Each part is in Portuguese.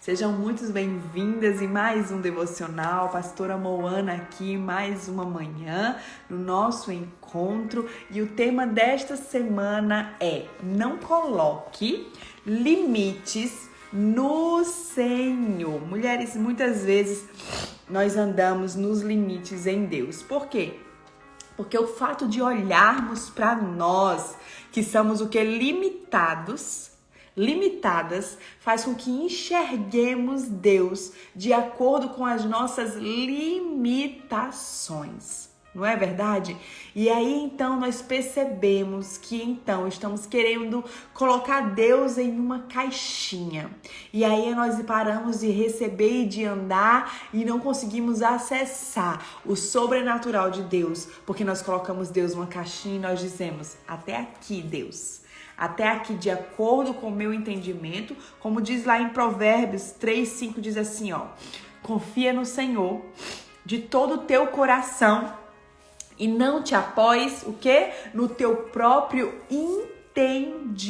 Sejam muito bem-vindas em mais um devocional. Pastora Moana aqui, mais uma manhã no nosso encontro. E o tema desta semana é: não coloque limites no Senhor. Mulheres, muitas vezes nós andamos nos limites em Deus. Por quê? Porque o fato de olharmos para nós, que somos o que? Limitadas, faz com que enxerguemos Deus de acordo com as nossas limitações. Não é verdade? E aí então nós percebemos que então estamos querendo colocar Deus em uma caixinha. E aí nós paramos de receber e de andar e não conseguimos acessar o sobrenatural de Deus, porque nós colocamos Deus numa caixinha e nós dizemos: até aqui, Deus. Até aqui, de acordo com o meu entendimento, como diz lá em Provérbios 3:5, diz assim, ó: confia no Senhor de todo o teu coração e não te apoies, o quê? No teu próprio entendimento.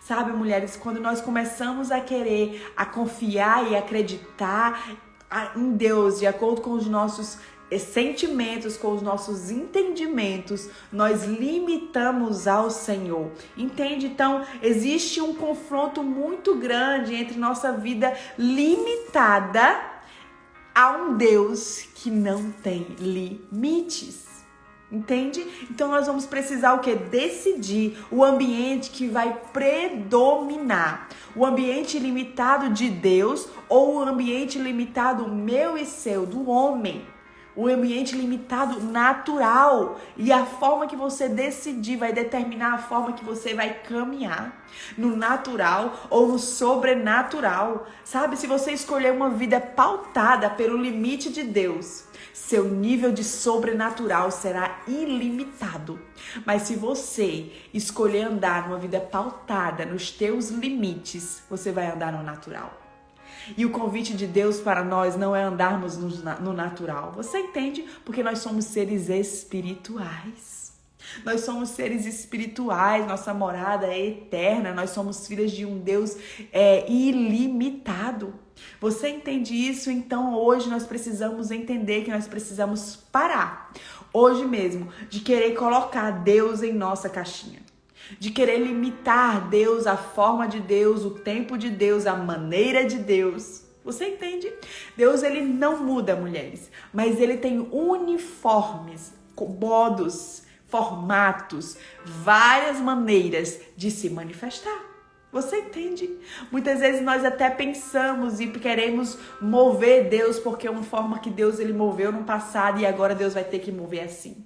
Sabe, mulheres, quando nós começamos a querer, a confiar e acreditar em Deus de acordo com os nossos sentimentos, com os nossos entendimentos, nós limitamos ao Senhor. Entende? Então, existe um confronto muito grande entre nossa vida limitada a um Deus que não tem limites. Entende? Então nós vamos precisar o quê? Decidir o ambiente que vai predominar. O ambiente limitado de Deus ou o ambiente limitado meu e seu, do homem. O ambiente limitado natural. E a forma que você decidir vai determinar a forma que você vai caminhar. No natural ou no sobrenatural. Sabe, se você escolher uma vida pautada pelo limite de Deus, seu nível de sobrenatural será ilimitado. Mas se você escolher andar numa vida pautada nos teus limites, você vai andar no natural. E o convite de Deus para nós não é andarmos no natural. Você entende? Porque nós somos seres espirituais. Nós somos seres espirituais, nossa morada é eterna, nós somos filhas de um Deus ilimitado. Você entende isso? Então hoje nós precisamos entender que nós precisamos parar, hoje mesmo, de querer colocar Deus em nossa caixinha. De querer limitar Deus, a forma de Deus, o tempo de Deus, a maneira de Deus. Você entende? Deus, ele não muda, mulheres, mas ele tem uniformes, modos, formatos, várias maneiras de se manifestar. Você entende? Muitas vezes nós até pensamos e queremos mover Deus porque é uma forma que Deus ele moveu no passado e agora Deus vai ter que mover assim.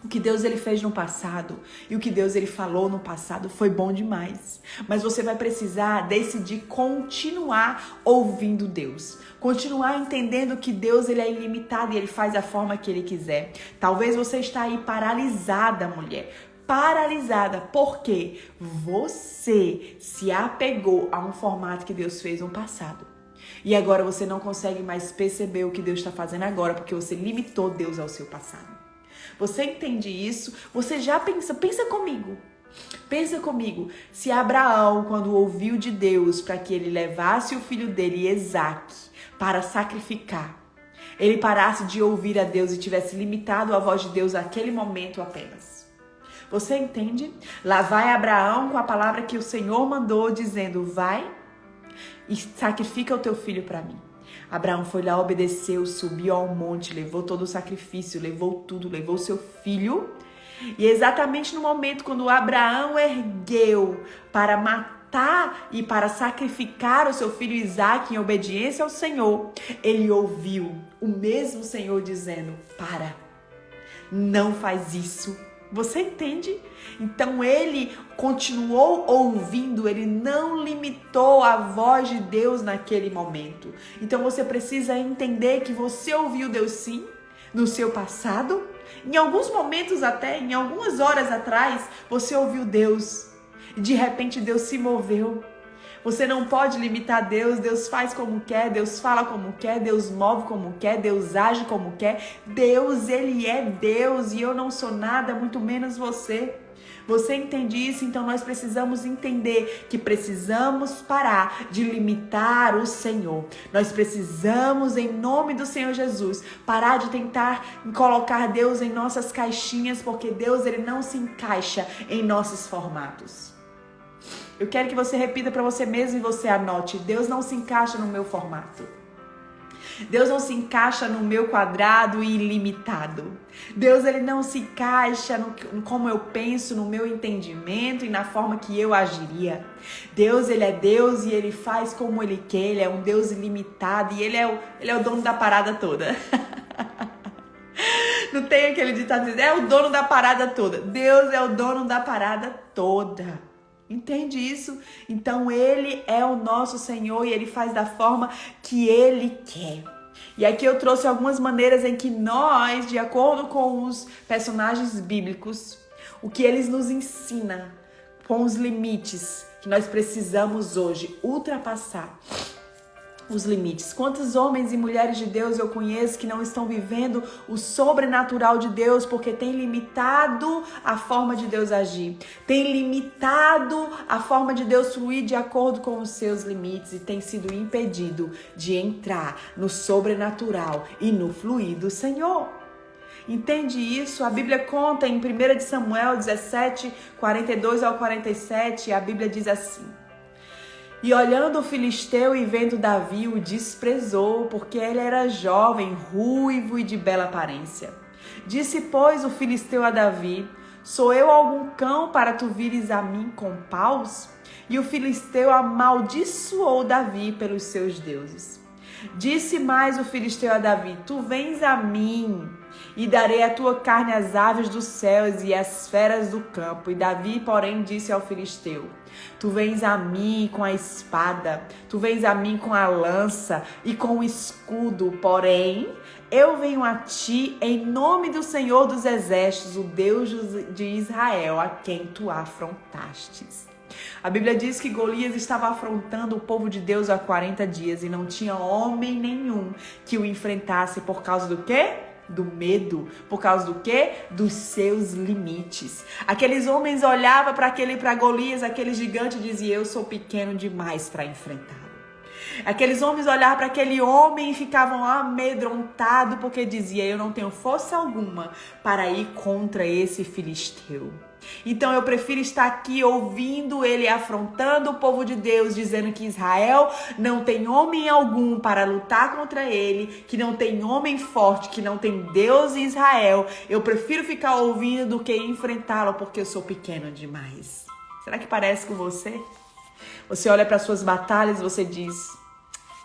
O que Deus ele fez no passado e o que Deus ele falou no passado foi bom demais. Mas você vai precisar decidir continuar ouvindo Deus. Continuar entendendo que Deus ele é ilimitado e ele faz da forma que ele quiser. Talvez você está aí paralisada, mulher. Paralisada porque você se apegou a um formato que Deus fez no passado. E agora você não consegue mais perceber o que Deus está fazendo agora porque você limitou Deus ao seu passado. Você entende isso? Você já pensa comigo. Pensa comigo. Se Abraão, quando ouviu de Deus para que ele levasse o filho dele, Isaque, para sacrificar, ele parasse de ouvir a Deus e tivesse limitado a voz de Deus naquele momento apenas. Você entende? Lá vai Abraão com a palavra que o Senhor mandou, dizendo: vai e sacrifica o teu filho para mim. Abraão foi lá, obedeceu, subiu ao monte, levou todo o sacrifício, levou tudo, levou seu filho. E exatamente no momento quando Abraão ergueu para matar e para sacrificar o seu filho Isaque em obediência ao Senhor, ele ouviu o mesmo Senhor dizendo: para, não faz isso. Você entende? Então ele continuou ouvindo, ele não limitou a voz de Deus naquele momento. Então você precisa entender que você ouviu Deus sim, no seu passado. Em alguns momentos até, em algumas horas atrás, você ouviu Deus. E de repente Deus se moveu. Você não pode limitar Deus, Deus faz como quer, Deus fala como quer, Deus move como quer, Deus age como quer. Deus, ele é Deus e eu não sou nada, muito menos você. Você entende isso? Então nós precisamos entender que precisamos parar de limitar o Senhor. Nós precisamos, em nome do Senhor Jesus, parar de tentar colocar Deus em nossas caixinhas, porque Deus, ele não se encaixa em nossos formatos. Eu quero que você repita para você mesmo e você anote: Deus não se encaixa no meu formato. Deus não se encaixa no meu quadrado e ilimitado. Deus, ele não se encaixa no como eu penso, no meu entendimento e na forma que eu agiria. Deus, ele é Deus e ele faz como ele quer. Ele é um Deus ilimitado e ele é o dono da parada toda. Não tem aquele ditado dizendo, é o dono da parada toda. Deus é o dono da parada toda. Entende isso? Então ele é o nosso Senhor e ele faz da forma que ele quer. E aqui eu trouxe algumas maneiras em que nós, de acordo com os personagens bíblicos, o que eles nos ensinam com os limites que nós precisamos hoje ultrapassar. Os limites. Quantos homens e mulheres de Deus eu conheço que não estão vivendo o sobrenatural de Deus porque tem limitado a forma de Deus agir, tem limitado a forma de Deus fluir de acordo com os seus limites e tem sido impedido de entrar no sobrenatural e no fluir do Senhor. Entende isso? A Bíblia conta em 1 Samuel 17, 42 ao 47, a Bíblia diz assim: E olhando o filisteu e vendo Davi, o desprezou, porque ele era jovem, ruivo e de bela aparência. Disse, pois, o filisteu a Davi: Sou eu algum cão para tu vires a mim com paus? E o filisteu amaldiçoou Davi pelos seus deuses. Disse mais o filisteu a Davi: Tu vens a mim, e darei a tua carne às aves dos céus e às feras do campo. E Davi, porém, disse ao filisteu: Tu vens a mim com a espada, tu vens a mim com a lança e com o escudo, porém eu venho a ti em nome do Senhor dos Exércitos, o Deus de Israel, a quem tu afrontastes. A Bíblia diz que Golias estava afrontando o povo de Deus há 40 dias e não tinha homem nenhum que o enfrentasse por causa do quê? Do medo. Por causa do quê? Dos seus limites. Aqueles homens olhavam para Golias, aquele gigante, e diziam: Eu sou pequeno demais para enfrentá-lo. Aqueles homens olhavam para aquele homem e ficavam amedrontados porque diziam: Eu não tenho força alguma para ir contra esse filisteu. Então eu prefiro estar aqui ouvindo ele afrontando o povo de Deus, dizendo que Israel não tem homem algum para lutar contra ele, que não tem homem forte, que não tem Deus em Israel. Eu prefiro ficar ouvindo do que enfrentá-lo, porque eu sou pequeno demais. Será que parece com você? Você olha para suas batalhas e você diz: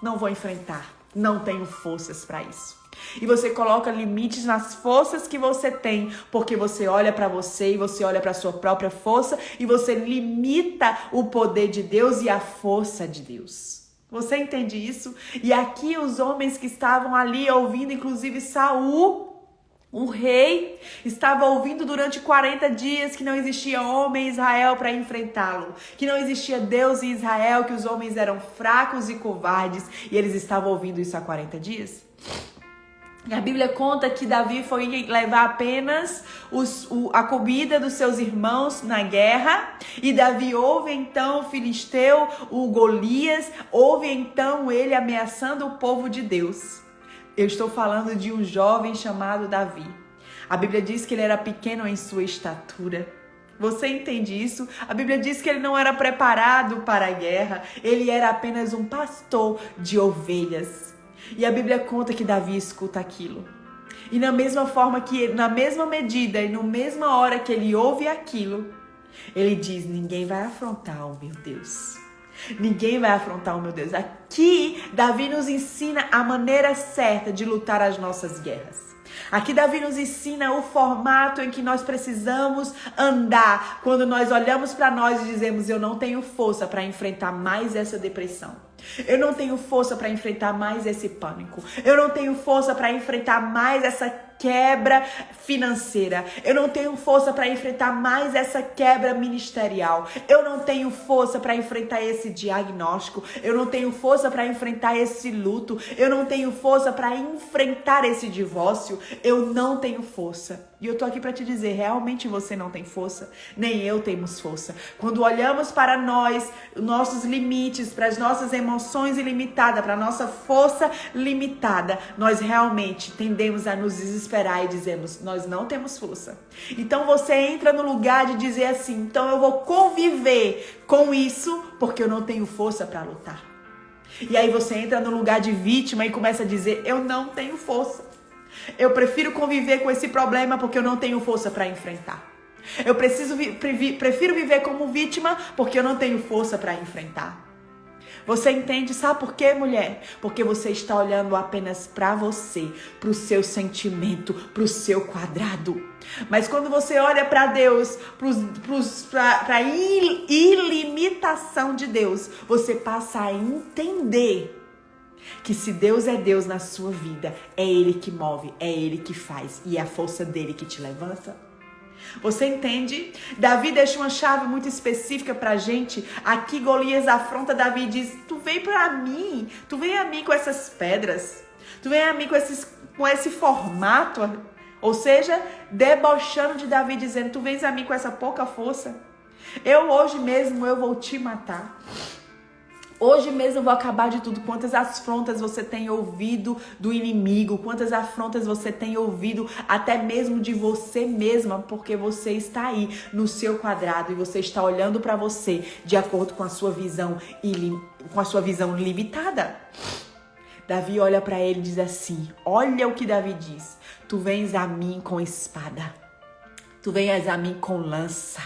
não vou enfrentar, não tenho forças para isso. E você coloca limites nas forças que você tem, porque você olha para você e você olha para a sua própria força e você limita o poder de Deus e a força de Deus. Você entende isso? E aqui os homens que estavam ali ouvindo, inclusive Saul, o rei, estava ouvindo durante 40 dias que não existia homem em Israel para enfrentá-lo, que não existia Deus em Israel, que os homens eram fracos e covardes, e eles estavam ouvindo isso há 40 dias. A Bíblia conta que Davi foi levar apenas a comida dos seus irmãos na guerra. E Davi ouve então o filisteu, o Golias, ouve então ele ameaçando o povo de Deus. Eu estou falando de um jovem chamado Davi. A Bíblia diz que ele era pequeno em sua estatura. Você entende isso? A Bíblia diz que ele não era preparado para a guerra. Ele era apenas um pastor de ovelhas. E a Bíblia conta que Davi escuta aquilo. E na mesma forma que ele, na mesma medida e na mesma hora que ele ouve aquilo, ele diz: ninguém vai afrontar o meu Deus. Ninguém vai afrontar o meu Deus. Aqui, Davi nos ensina a maneira certa de lutar as nossas guerras. Aqui Davi nos ensina o formato em que nós precisamos andar quando nós olhamos para nós e dizemos: eu não tenho força para enfrentar mais essa depressão. Eu não tenho força para enfrentar mais esse pânico. Eu não tenho força para enfrentar mais essa quebra financeira. Eu não tenho força para enfrentar mais essa quebra ministerial. Eu não tenho força para enfrentar esse diagnóstico. Eu não tenho força para enfrentar esse luto. Eu não tenho força para enfrentar esse divórcio. Eu não tenho força. E eu tô aqui para te dizer, realmente você não tem força, nem eu temos força. Quando olhamos para nós, nossos limites, para as nossas emoções ilimitadas, para a nossa força limitada, nós realmente tendemos a nos desesperar e dizemos, nós não temos força. Então você entra no lugar de dizer assim, então eu vou conviver com isso porque eu não tenho força para lutar. E aí você entra no lugar de vítima e começa a dizer, eu não tenho força. Eu prefiro conviver com esse problema porque eu não tenho força para enfrentar. Eu prefiro viver como vítima porque eu não tenho força para enfrentar. Você entende? Sabe por quê, mulher? Porque você está olhando apenas para você, para o seu sentimento, para o seu quadrado. Mas quando você olha para Deus, para a ilimitação de Deus, você passa a entender que se Deus é Deus na sua vida, é Ele que move, é Ele que faz e é a força dele que te levanta. Você entende? Davi deixa uma chave muito específica pra gente. Aqui Golias afronta Davi e diz, tu vem a mim com essas pedras, tu vem a mim com esse formato, ou seja, debochando de Davi, dizendo, tu vens a mim com essa pouca força, hoje mesmo eu vou te matar. Hoje mesmo eu vou acabar de tudo. Quantas afrontas você tem ouvido do inimigo, quantas afrontas você tem ouvido até mesmo de você mesma, porque você está aí no seu quadrado e você está olhando para você de acordo com a sua visão limitada. Davi olha para ele e diz assim, olha o que Davi diz, tu vens a mim com espada, tu vens a mim com lança,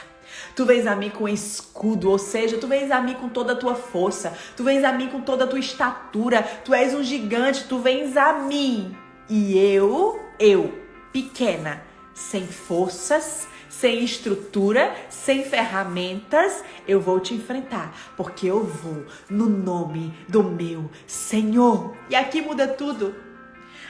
tu vens a mim com escudo, ou seja, tu vens a mim com toda a tua força, tu vens a mim com toda a tua estatura, tu és um gigante, tu vens a mim. E eu, pequena, sem forças, sem estrutura, sem ferramentas, eu vou te enfrentar, porque eu vou no nome do meu Senhor. E aqui muda tudo.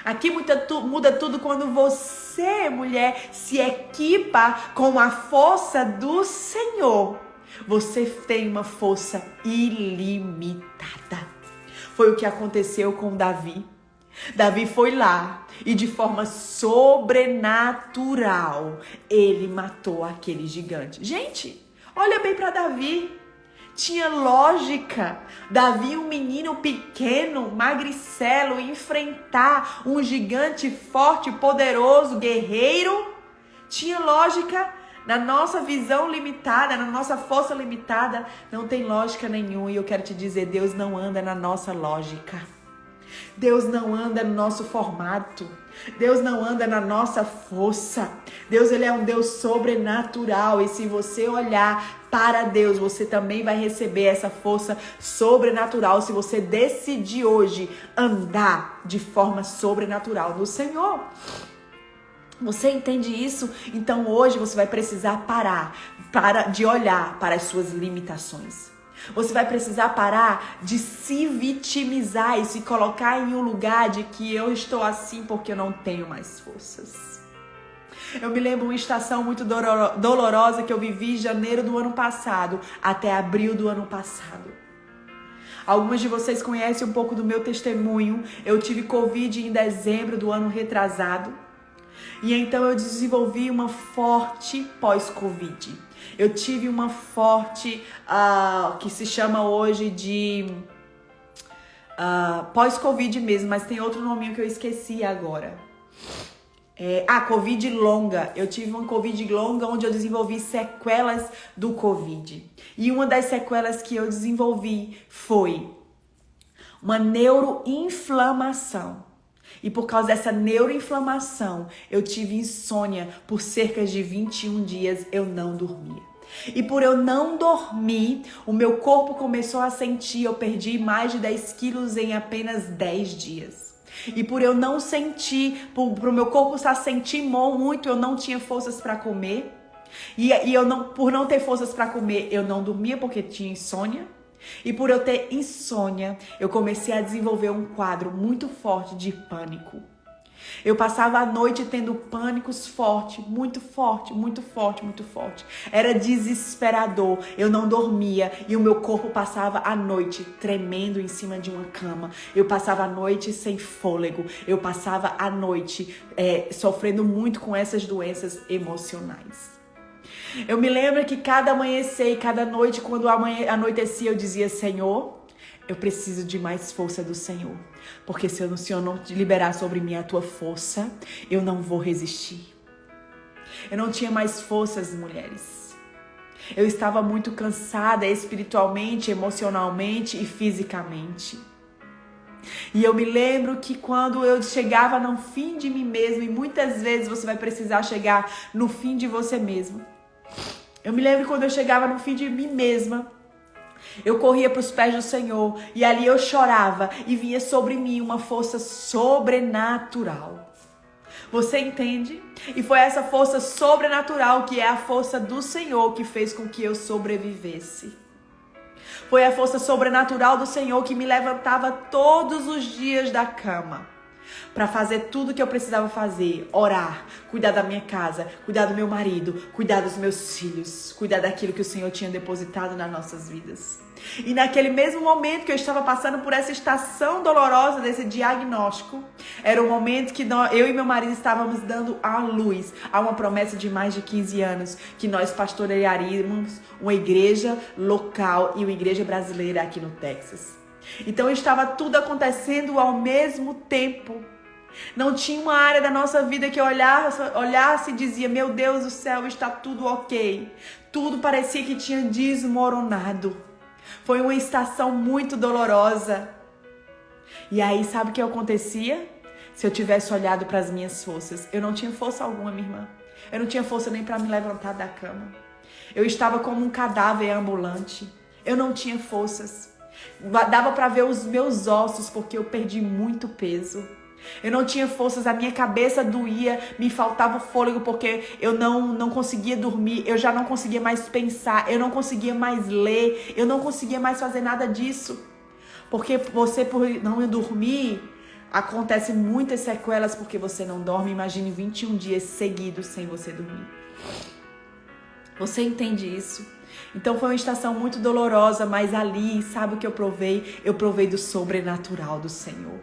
Aqui muda tudo quando você, mulher, se equipa com a força do Senhor. Você tem uma força ilimitada. Foi o que aconteceu com Davi. Davi foi lá e de forma sobrenatural ele matou aquele gigante. Gente, olha bem para Davi. Tinha lógica. Davi, um menino pequeno, magricelo, enfrentar um gigante forte, poderoso, guerreiro. Tinha lógica. Na nossa visão limitada, na nossa força limitada, não tem lógica nenhuma. E eu quero te dizer, Deus não anda na nossa lógica. Deus não anda no nosso formato. Deus não anda na nossa força. Deus, ele é um Deus sobrenatural. E se você olhar para Deus, você também vai receber essa força sobrenatural. Se você decidir hoje andar de forma sobrenatural no Senhor. Você entende isso? Então hoje você vai precisar parar de olhar para as suas limitações. Você vai precisar parar de se vitimizar e se colocar em um lugar de que eu estou assim porque eu não tenho mais forças. Eu me lembro uma estação muito dolorosa que eu vivi em janeiro do ano passado até abril do ano passado. Algumas de vocês conhecem um pouco do meu testemunho. Eu tive Covid em dezembro do ano retrasado. E então eu desenvolvi uma forte pós-Covid. Eu tive uma forte, que se chama hoje de pós-Covid mesmo, mas tem outro nominho que eu esqueci agora. Covid longa. Eu tive uma Covid longa onde eu desenvolvi sequelas do Covid. E uma das sequelas que eu desenvolvi foi uma neuroinflamação. E por causa dessa neuroinflamação, eu tive insônia por cerca de 21 dias, eu não dormia. E por eu não dormir, o meu corpo começou a sentir, eu perdi mais de 10 quilos em apenas 10 dias. E por eu não sentir, pro meu corpo estar sentindo muito, eu não tinha forças para comer. Por não ter forças para comer, eu não dormia porque tinha insônia. E por eu ter insônia, eu comecei a desenvolver um quadro muito forte de pânico. Eu passava a noite tendo pânicos forte, muito forte, muito forte, muito forte. Era desesperador. Eu não dormia e o meu corpo passava a noite tremendo em cima de uma cama. Eu passava a noite sem fôlego. Eu passava a noite sofrendo muito com essas doenças emocionais. Eu me lembro que cada amanhecer e cada noite, quando anoitecia, eu dizia: Senhor, eu preciso de mais força do Senhor. Porque se o Senhor não liberar sobre mim a tua força, eu não vou resistir. Eu não tinha mais forças, mulheres. Eu estava muito cansada espiritualmente, emocionalmente e fisicamente. E eu me lembro que quando eu chegava no fim de mim mesma, e muitas vezes você vai precisar chegar no fim de você mesmo. Eu me lembro quando eu chegava no fim de mim mesma, eu corria para os pés do Senhor e ali eu chorava e vinha sobre mim uma força sobrenatural. Você entende? E foi essa força sobrenatural que é a força do Senhor que fez com que eu sobrevivesse. Foi a força sobrenatural do Senhor que me levantava todos os dias da cama para fazer tudo o que eu precisava fazer, orar, cuidar da minha casa, cuidar do meu marido, cuidar dos meus filhos, cuidar daquilo que o Senhor tinha depositado nas nossas vidas. E naquele mesmo momento que eu estava passando por essa estação dolorosa desse diagnóstico, era o momento que eu e meu marido estávamos dando à luz a uma promessa de mais de 15 anos, que nós pastorearíamos uma igreja local e uma igreja brasileira aqui no Texas. Então estava tudo acontecendo ao mesmo tempo. Não tinha uma área da nossa vida que eu olhasse e dizia: meu Deus do céu, está tudo ok. Tudo parecia que tinha desmoronado. Foi uma estação muito dolorosa. E aí, sabe o que acontecia? Se eu tivesse olhado para as minhas forças, eu não tinha força alguma, minha irmã. Eu não tinha força nem para me levantar da cama. Eu estava como um cadáver ambulante. Eu não tinha forças. Dava para ver os meus ossos porque eu perdi muito peso. Eu não tinha forças, a minha cabeça doía, me faltava fôlego porque eu não conseguia dormir, eu já não conseguia mais pensar, eu não conseguia mais ler, eu não conseguia mais fazer nada disso. Porque você, por não dormir, acontece muitas sequelas porque você não dorme. Imagine 21 dias seguidos sem você dormir. Você entende isso? Então foi uma estação muito dolorosa, mas ali, sabe o que eu provei? Eu provei do sobrenatural do Senhor.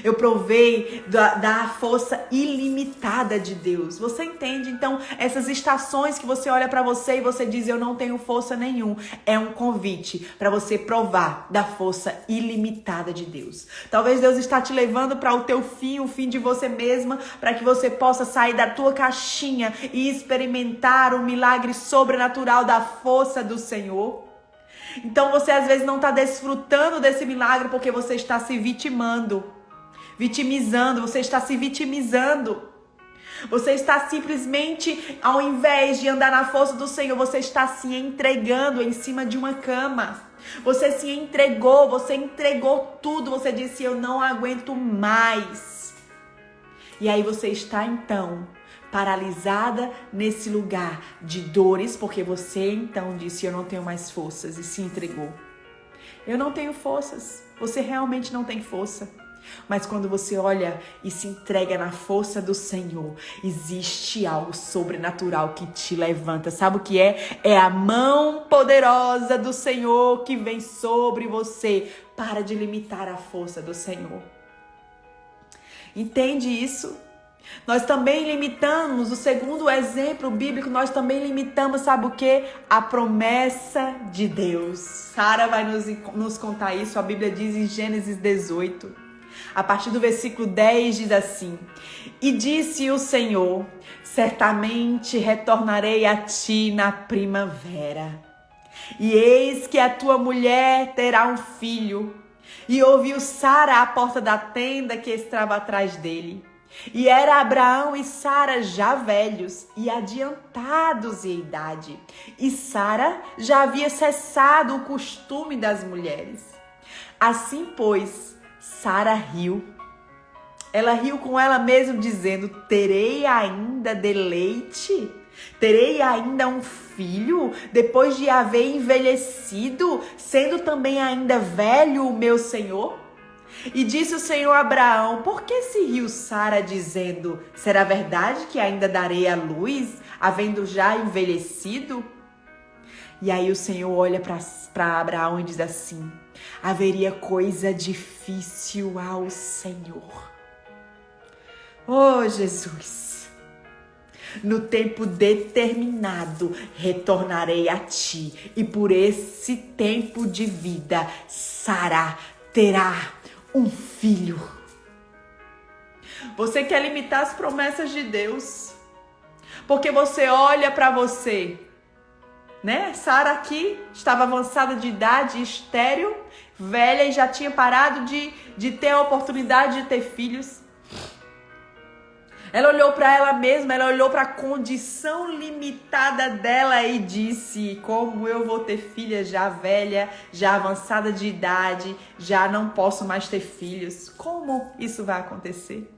Eu provei da força ilimitada de Deus. Você entende? Então, essas estações que você olha para você e você diz: eu não tenho força nenhuma, é um convite para você provar da força ilimitada de Deus. Talvez Deus está te levando para o teu fim, o fim de você mesma, para que você possa sair da tua caixinha e experimentar o milagre sobrenatural da força do Senhor. Então, você às vezes não está desfrutando desse milagre porque você está se vitimizando, você está se vitimizando. Você está simplesmente, ao invés de andar na força do Senhor, você está se entregando em cima de uma cama. Você se entregou, você entregou tudo, você disse: eu não aguento mais. E aí você está então paralisada nesse lugar de dores, porque você então disse: eu não tenho mais forças, e se entregou. Eu não tenho forças, você realmente não tem força. Mas quando você olha e se entrega na força do Senhor, existe algo sobrenatural que te levanta. Sabe o que é? É a mão poderosa do Senhor que vem sobre você. Para de limitar a força do Senhor. Entende isso? Nós também limitamos, o segundo exemplo bíblico, nós também limitamos, sabe o quê? A promessa de Deus. Sara vai nos contar isso, a Bíblia diz em Gênesis 18. A partir do versículo 10 diz assim: e disse o Senhor: certamente retornarei a ti na primavera, e eis que a tua mulher terá um filho. E ouviu Sara à porta da tenda que estava atrás dele. E era Abraão e Sara já velhos e adiantados em idade. E Sara já havia cessado o costume das mulheres. Assim, pois, Sara riu. Ela riu com ela mesma, dizendo: terei ainda deleite? Terei ainda um filho, depois de haver envelhecido, sendo também ainda velho o meu senhor? E disse o Senhor a Abraão: por que se riu Sara, dizendo: será verdade que ainda darei a luz, havendo já envelhecido? E aí o Senhor olha para Abraão e diz assim: haveria coisa difícil ao Senhor. Oh, Jesus! No tempo determinado retornarei a ti, e por esse tempo de vida Sara terá um filho. Você quer limitar as promessas de Deus? Porque você olha para você, né? Sara aqui estava avançada de idade, estéril, velha, e já tinha parado de ter a oportunidade de ter filhos. Ela olhou para ela mesma, ela olhou para a condição limitada dela e disse: como eu vou ter filha já velha, já avançada de idade, já não posso mais ter filhos? Como isso vai acontecer?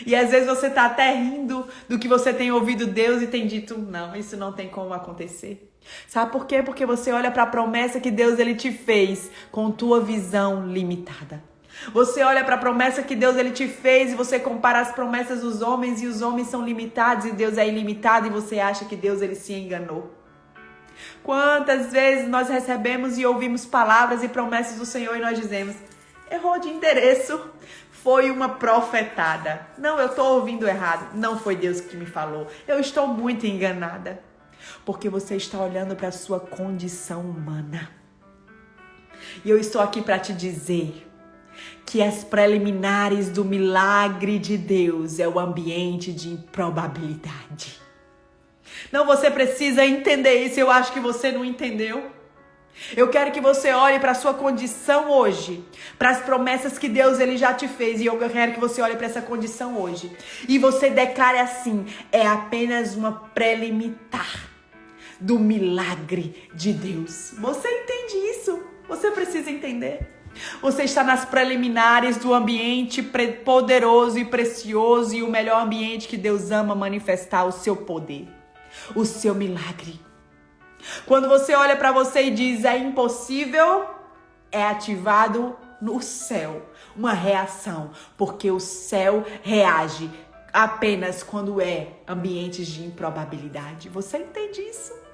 E às vezes você está até rindo do que você tem ouvido Deus e tem dito: não, isso não tem como acontecer. Sabe por quê? Porque você olha para a promessa que Deus ele te fez com tua visão limitada. Você olha para a promessa que Deus ele te fez e você compara as promessas dos homens, e os homens são limitados e Deus é ilimitado, e você acha que Deus ele se enganou. Quantas vezes nós recebemos e ouvimos palavras e promessas do Senhor e nós dizemos: errou de endereço, foi uma profetada. Não, eu estou ouvindo errado, não foi Deus que me falou, eu estou muito enganada. Porque você está olhando para a sua condição humana. E eu estou aqui para te dizer que as preliminares do milagre de Deus é o ambiente de improbabilidade. Não, você precisa entender isso. Eu acho que você não entendeu. Eu quero que você olhe para a sua condição hoje, para as promessas que Deus ele já te fez, e eu quero que você olhe para essa condição hoje e você declare assim: é apenas uma preliminar do milagre de Deus. Você entende isso? Você precisa entender. Você está nas preliminares do ambiente poderoso e precioso, e o melhor ambiente que Deus ama manifestar o seu poder, o seu milagre. Quando você olha para você e diz: é impossível, é ativado no céu uma reação, porque o céu reage apenas quando é ambientes de improbabilidade. Você entende isso?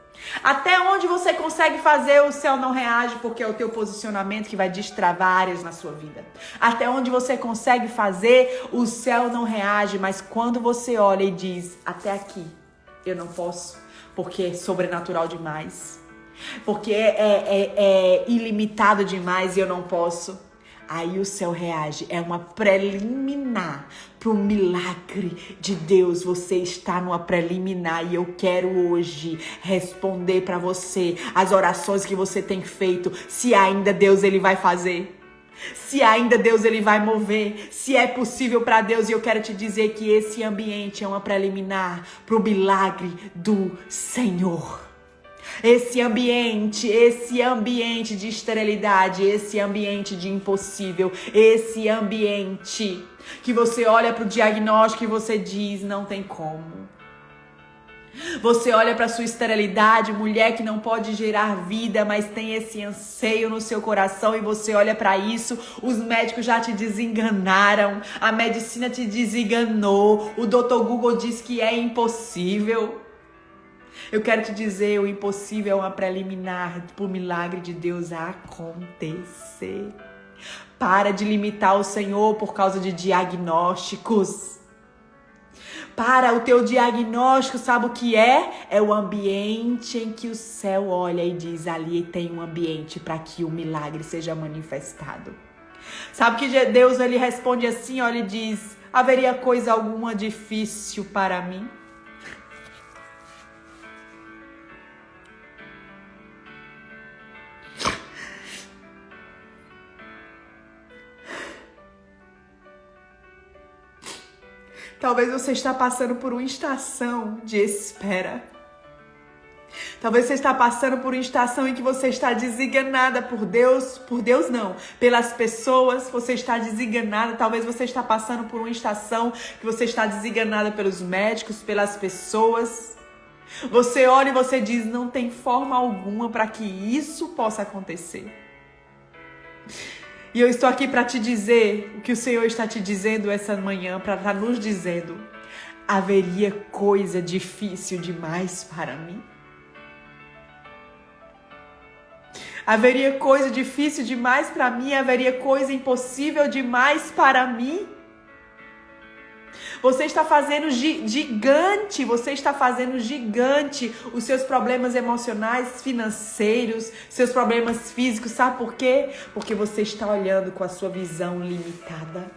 Até onde você consegue fazer, o céu não reage, porque é o teu posicionamento que vai destravar áreas na sua vida. Até onde você consegue fazer, o céu não reage, mas quando você olha e diz: até aqui eu não posso, porque é sobrenatural demais, porque é ilimitado demais e eu não posso, aí o céu reage. É uma preliminar para o milagre de Deus. Você está numa preliminar, e eu quero hoje responder para você as orações que você tem feito. Se ainda Deus ele vai fazer, se ainda Deus ele vai mover, se é possível para Deus. E eu quero te dizer que esse ambiente é uma preliminar para o milagre do Senhor. Esse ambiente de esterilidade, esse ambiente de impossível, esse ambiente que você olha para o diagnóstico e você diz: não tem como. Você olha para sua esterilidade, mulher que não pode gerar vida, mas tem esse anseio no seu coração, e você olha para isso, os médicos já te desenganaram, a medicina te desenganou, o Dr. Google diz que é impossível. Eu quero te dizer: o impossível é uma preliminar para o milagre de Deus acontecer. Para de limitar o Senhor por causa de diagnósticos. Para o teu diagnóstico, sabe o que é? É o ambiente em que o céu olha e diz: ali tem um ambiente para que o milagre seja manifestado. Sabe que Deus ele responde assim, olha, e diz: haveria coisa alguma difícil para mim? Talvez você está passando por uma estação de espera. Talvez você está passando por uma estação em que você está desenganada por Deus não, pelas pessoas, você está desenganada. Talvez você está passando por uma estação que você está desenganada pelos médicos, pelas pessoas. Você olha e você diz: não tem forma alguma para que isso possa acontecer. E eu estou aqui para te dizer o que o Senhor está te dizendo essa manhã, para estar nos dizendo: haveria coisa difícil demais para mim? Haveria coisa difícil demais para mim? Haveria coisa impossível demais para mim? Você está fazendo gigante os seus problemas emocionais, financeiros, seus problemas físicos. Sabe por quê? Porque você está olhando com a sua visão limitada.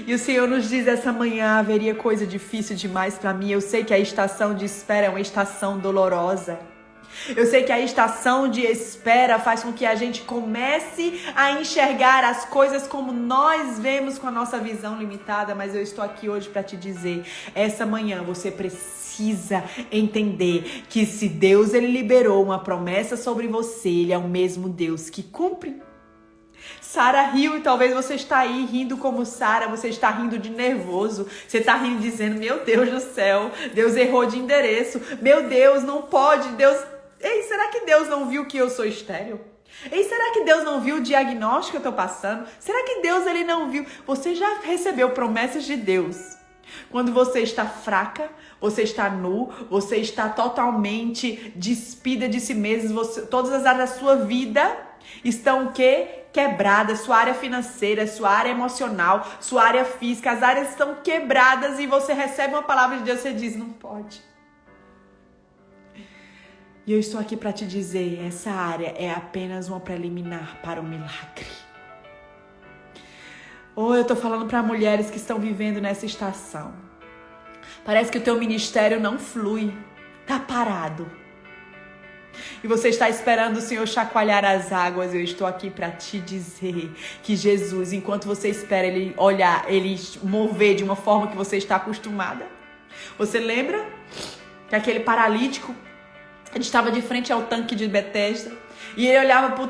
E o Senhor nos diz essa manhã: haveria coisa difícil demais para mim. Eu sei que a estação de espera é uma estação dolorosa. Eu sei que a estação de espera faz com que a gente comece a enxergar as coisas como nós vemos com a nossa visão limitada, mas eu estou aqui hoje para te dizer, essa manhã você precisa entender que se Deus ele liberou uma promessa sobre você, ele é o mesmo Deus que cumpre. Sara riu e talvez você está aí rindo como Sara, você está rindo de nervoso, você está rindo dizendo: meu Deus do céu, Deus errou de endereço, meu Deus, não pode, Deus... Ei, será que Deus não viu que eu sou estéril? Ei, será que Deus não viu o diagnóstico que eu estou passando? Será que Deus ele não viu? Você já recebeu promessas de Deus? Quando você está fraca, você está nu, você está totalmente despida de si mesmo, todas as áreas da sua vida estão o quê? Quebradas, sua área financeira, sua área emocional, sua área física, as áreas estão quebradas e você recebe uma palavra de Deus e você diz: não pode. E eu estou aqui para te dizer, essa área é apenas uma preliminar para o milagre. Ou eu estou falando para mulheres que estão vivendo nessa estação. Parece que o teu ministério não flui, tá parado. E você está esperando o Senhor chacoalhar as águas. Eu estou aqui para te dizer que Jesus, enquanto você espera Ele olhar, Ele mover de uma forma que você está acostumada. Você lembra que aquele paralítico, ele estava de frente ao tanque de Betesda e ele olhava para o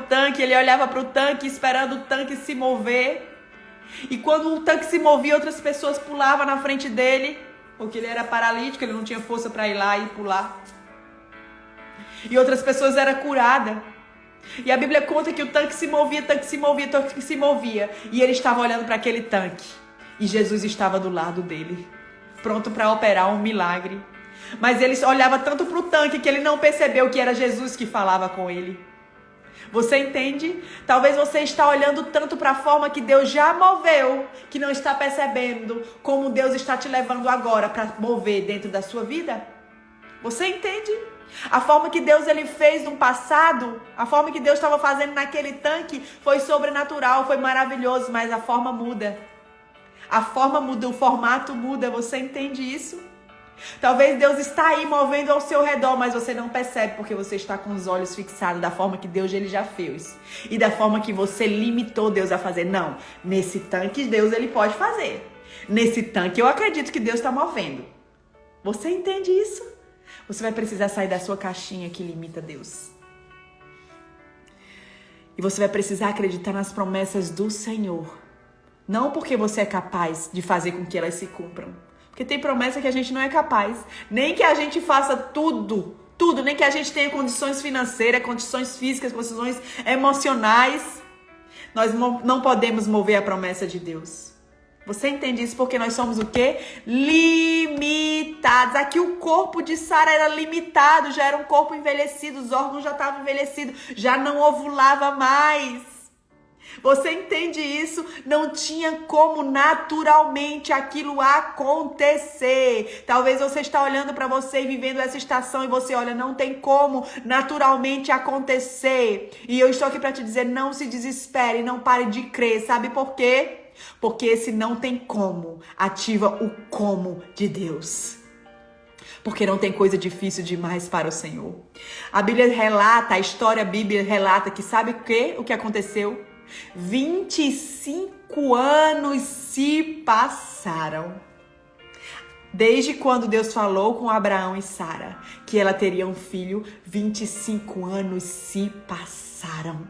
tanque, esperando o tanque se mover. E quando o tanque se movia, outras pessoas pulavam na frente dele, porque ele era paralítico, ele não tinha força para ir lá e pular. E outras pessoas eram curadas. E a Bíblia conta que o tanque se movia, e ele estava olhando para aquele tanque. E Jesus estava do lado dele, pronto para operar um milagre. Mas ele olhava tanto para o tanque que ele não percebeu que era Jesus que falava com ele. Você entende? Talvez você está olhando tanto para a forma que Deus já moveu, que não está percebendo como Deus está te levando agora para mover dentro da sua vida. Você entende? A forma que Deus ele fez no passado, a forma que Deus estava fazendo naquele tanque foi sobrenatural, foi maravilhoso, mas a forma muda. A forma muda, o formato muda. Você entende isso? Talvez Deus está aí movendo ao seu redor, mas você não percebe porque você está com os olhos fixados da forma que Deus ele já fez e da forma que você limitou Deus a fazer. Não, nesse tanque Deus ele pode fazer. Nesse tanque eu acredito que Deus está movendo. Você entende isso? Você vai precisar sair da sua caixinha que limita Deus. E você vai precisar acreditar nas promessas do Senhor. Não porque você é capaz de fazer com que elas se cumpram. Porque tem promessa que a gente não é capaz. Nem que a gente faça tudo. Nem que a gente tenha condições financeiras, condições físicas, condições emocionais. Nós não podemos mover a promessa de Deus. Você entende isso? Porque nós somos o quê? Limitados. Aqui o corpo de Sara era limitado. Já era um corpo envelhecido. Os órgãos já estavam envelhecidos. Já não ovulava mais. Você entende isso? Não tinha como naturalmente aquilo acontecer. Talvez você está olhando para você e vivendo essa estação e você olha, não tem como naturalmente acontecer. E eu estou aqui para te dizer, não se desespere, não pare de crer. Sabe por quê? Porque esse não tem como ativa o como de Deus. Porque não tem coisa difícil demais para o Senhor. A Bíblia relata, a história bíblica relata que sabe o que aconteceu? 25 anos se passaram. Desde quando Deus falou com Abraão e Sara que ela teria um filho, 25 anos se passaram.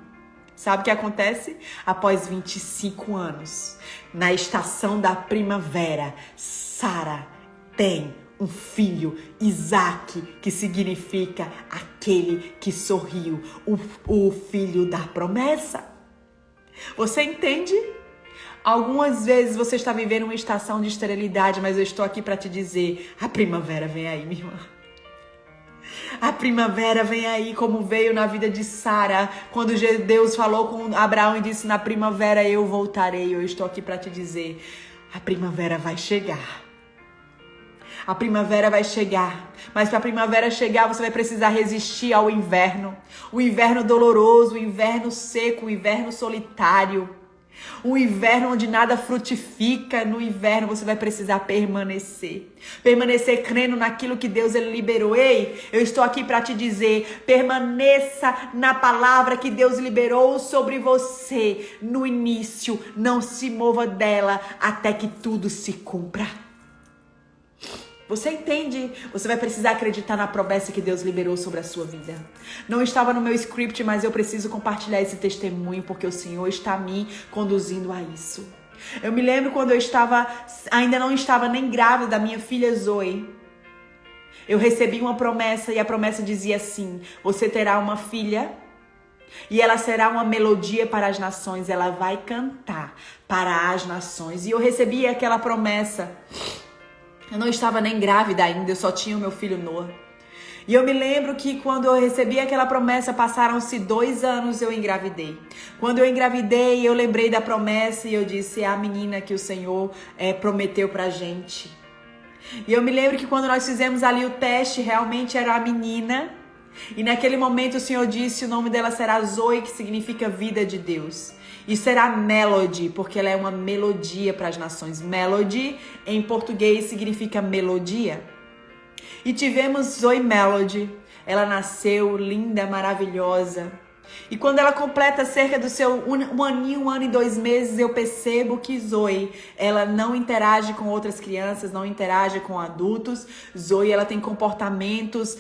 Sabe o que acontece? Após 25 anos, na estação da primavera, Sara tem um filho, Isaac, que significa aquele que sorriu, o filho da promessa. Você entende? Algumas vezes você está vivendo uma estação de esterilidade, mas eu estou aqui para te dizer, a primavera vem aí, minha irmã. A primavera vem aí, como veio na vida de Sara, quando Deus falou com Abraão e disse, na primavera eu voltarei. Eu estou aqui para te dizer, a primavera vai chegar. A primavera vai chegar, mas para a primavera chegar você vai precisar resistir ao inverno. O inverno doloroso, o inverno seco, o inverno solitário. Um inverno onde nada frutifica. No inverno você vai precisar permanecer. Permanecer crendo naquilo que Deus ele liberou. Ei, eu estou aqui para te dizer, permaneça na palavra que Deus liberou sobre você no início. Não se mova dela até que tudo se cumpra. Você entende? Você vai precisar acreditar na promessa que Deus liberou sobre a sua vida. Não estava no meu script, mas eu preciso compartilhar esse testemunho porque o Senhor está me conduzindo a isso. Eu me lembro quando eu ainda não estava nem grávida da minha filha Zoe. Eu recebi uma promessa e a promessa dizia assim, você terá uma filha e ela será uma melodia para as nações. Ela vai cantar para as nações. E eu recebi aquela promessa. Eu não estava nem grávida ainda, eu só tinha o meu filho Noah. E eu me lembro que quando eu recebi aquela promessa, passaram-se 2 anos eu engravidei. Quando eu engravidei, eu lembrei da promessa e eu disse, é a menina que o Senhor prometeu pra gente. E eu me lembro que quando nós fizemos ali o teste, realmente era a menina. E naquele momento o Senhor disse, o nome dela será Zoe, que significa vida de Deus. E será Melody, porque ela é uma melodia para as nações. Melody, em português, significa melodia. E tivemos Zoe Melody. Ela nasceu linda, maravilhosa. E quando ela completa cerca do seu 1 ano e 2 meses, eu percebo que Zoe, ela não interage com outras crianças, não interage com adultos. Zoe, ela tem comportamentos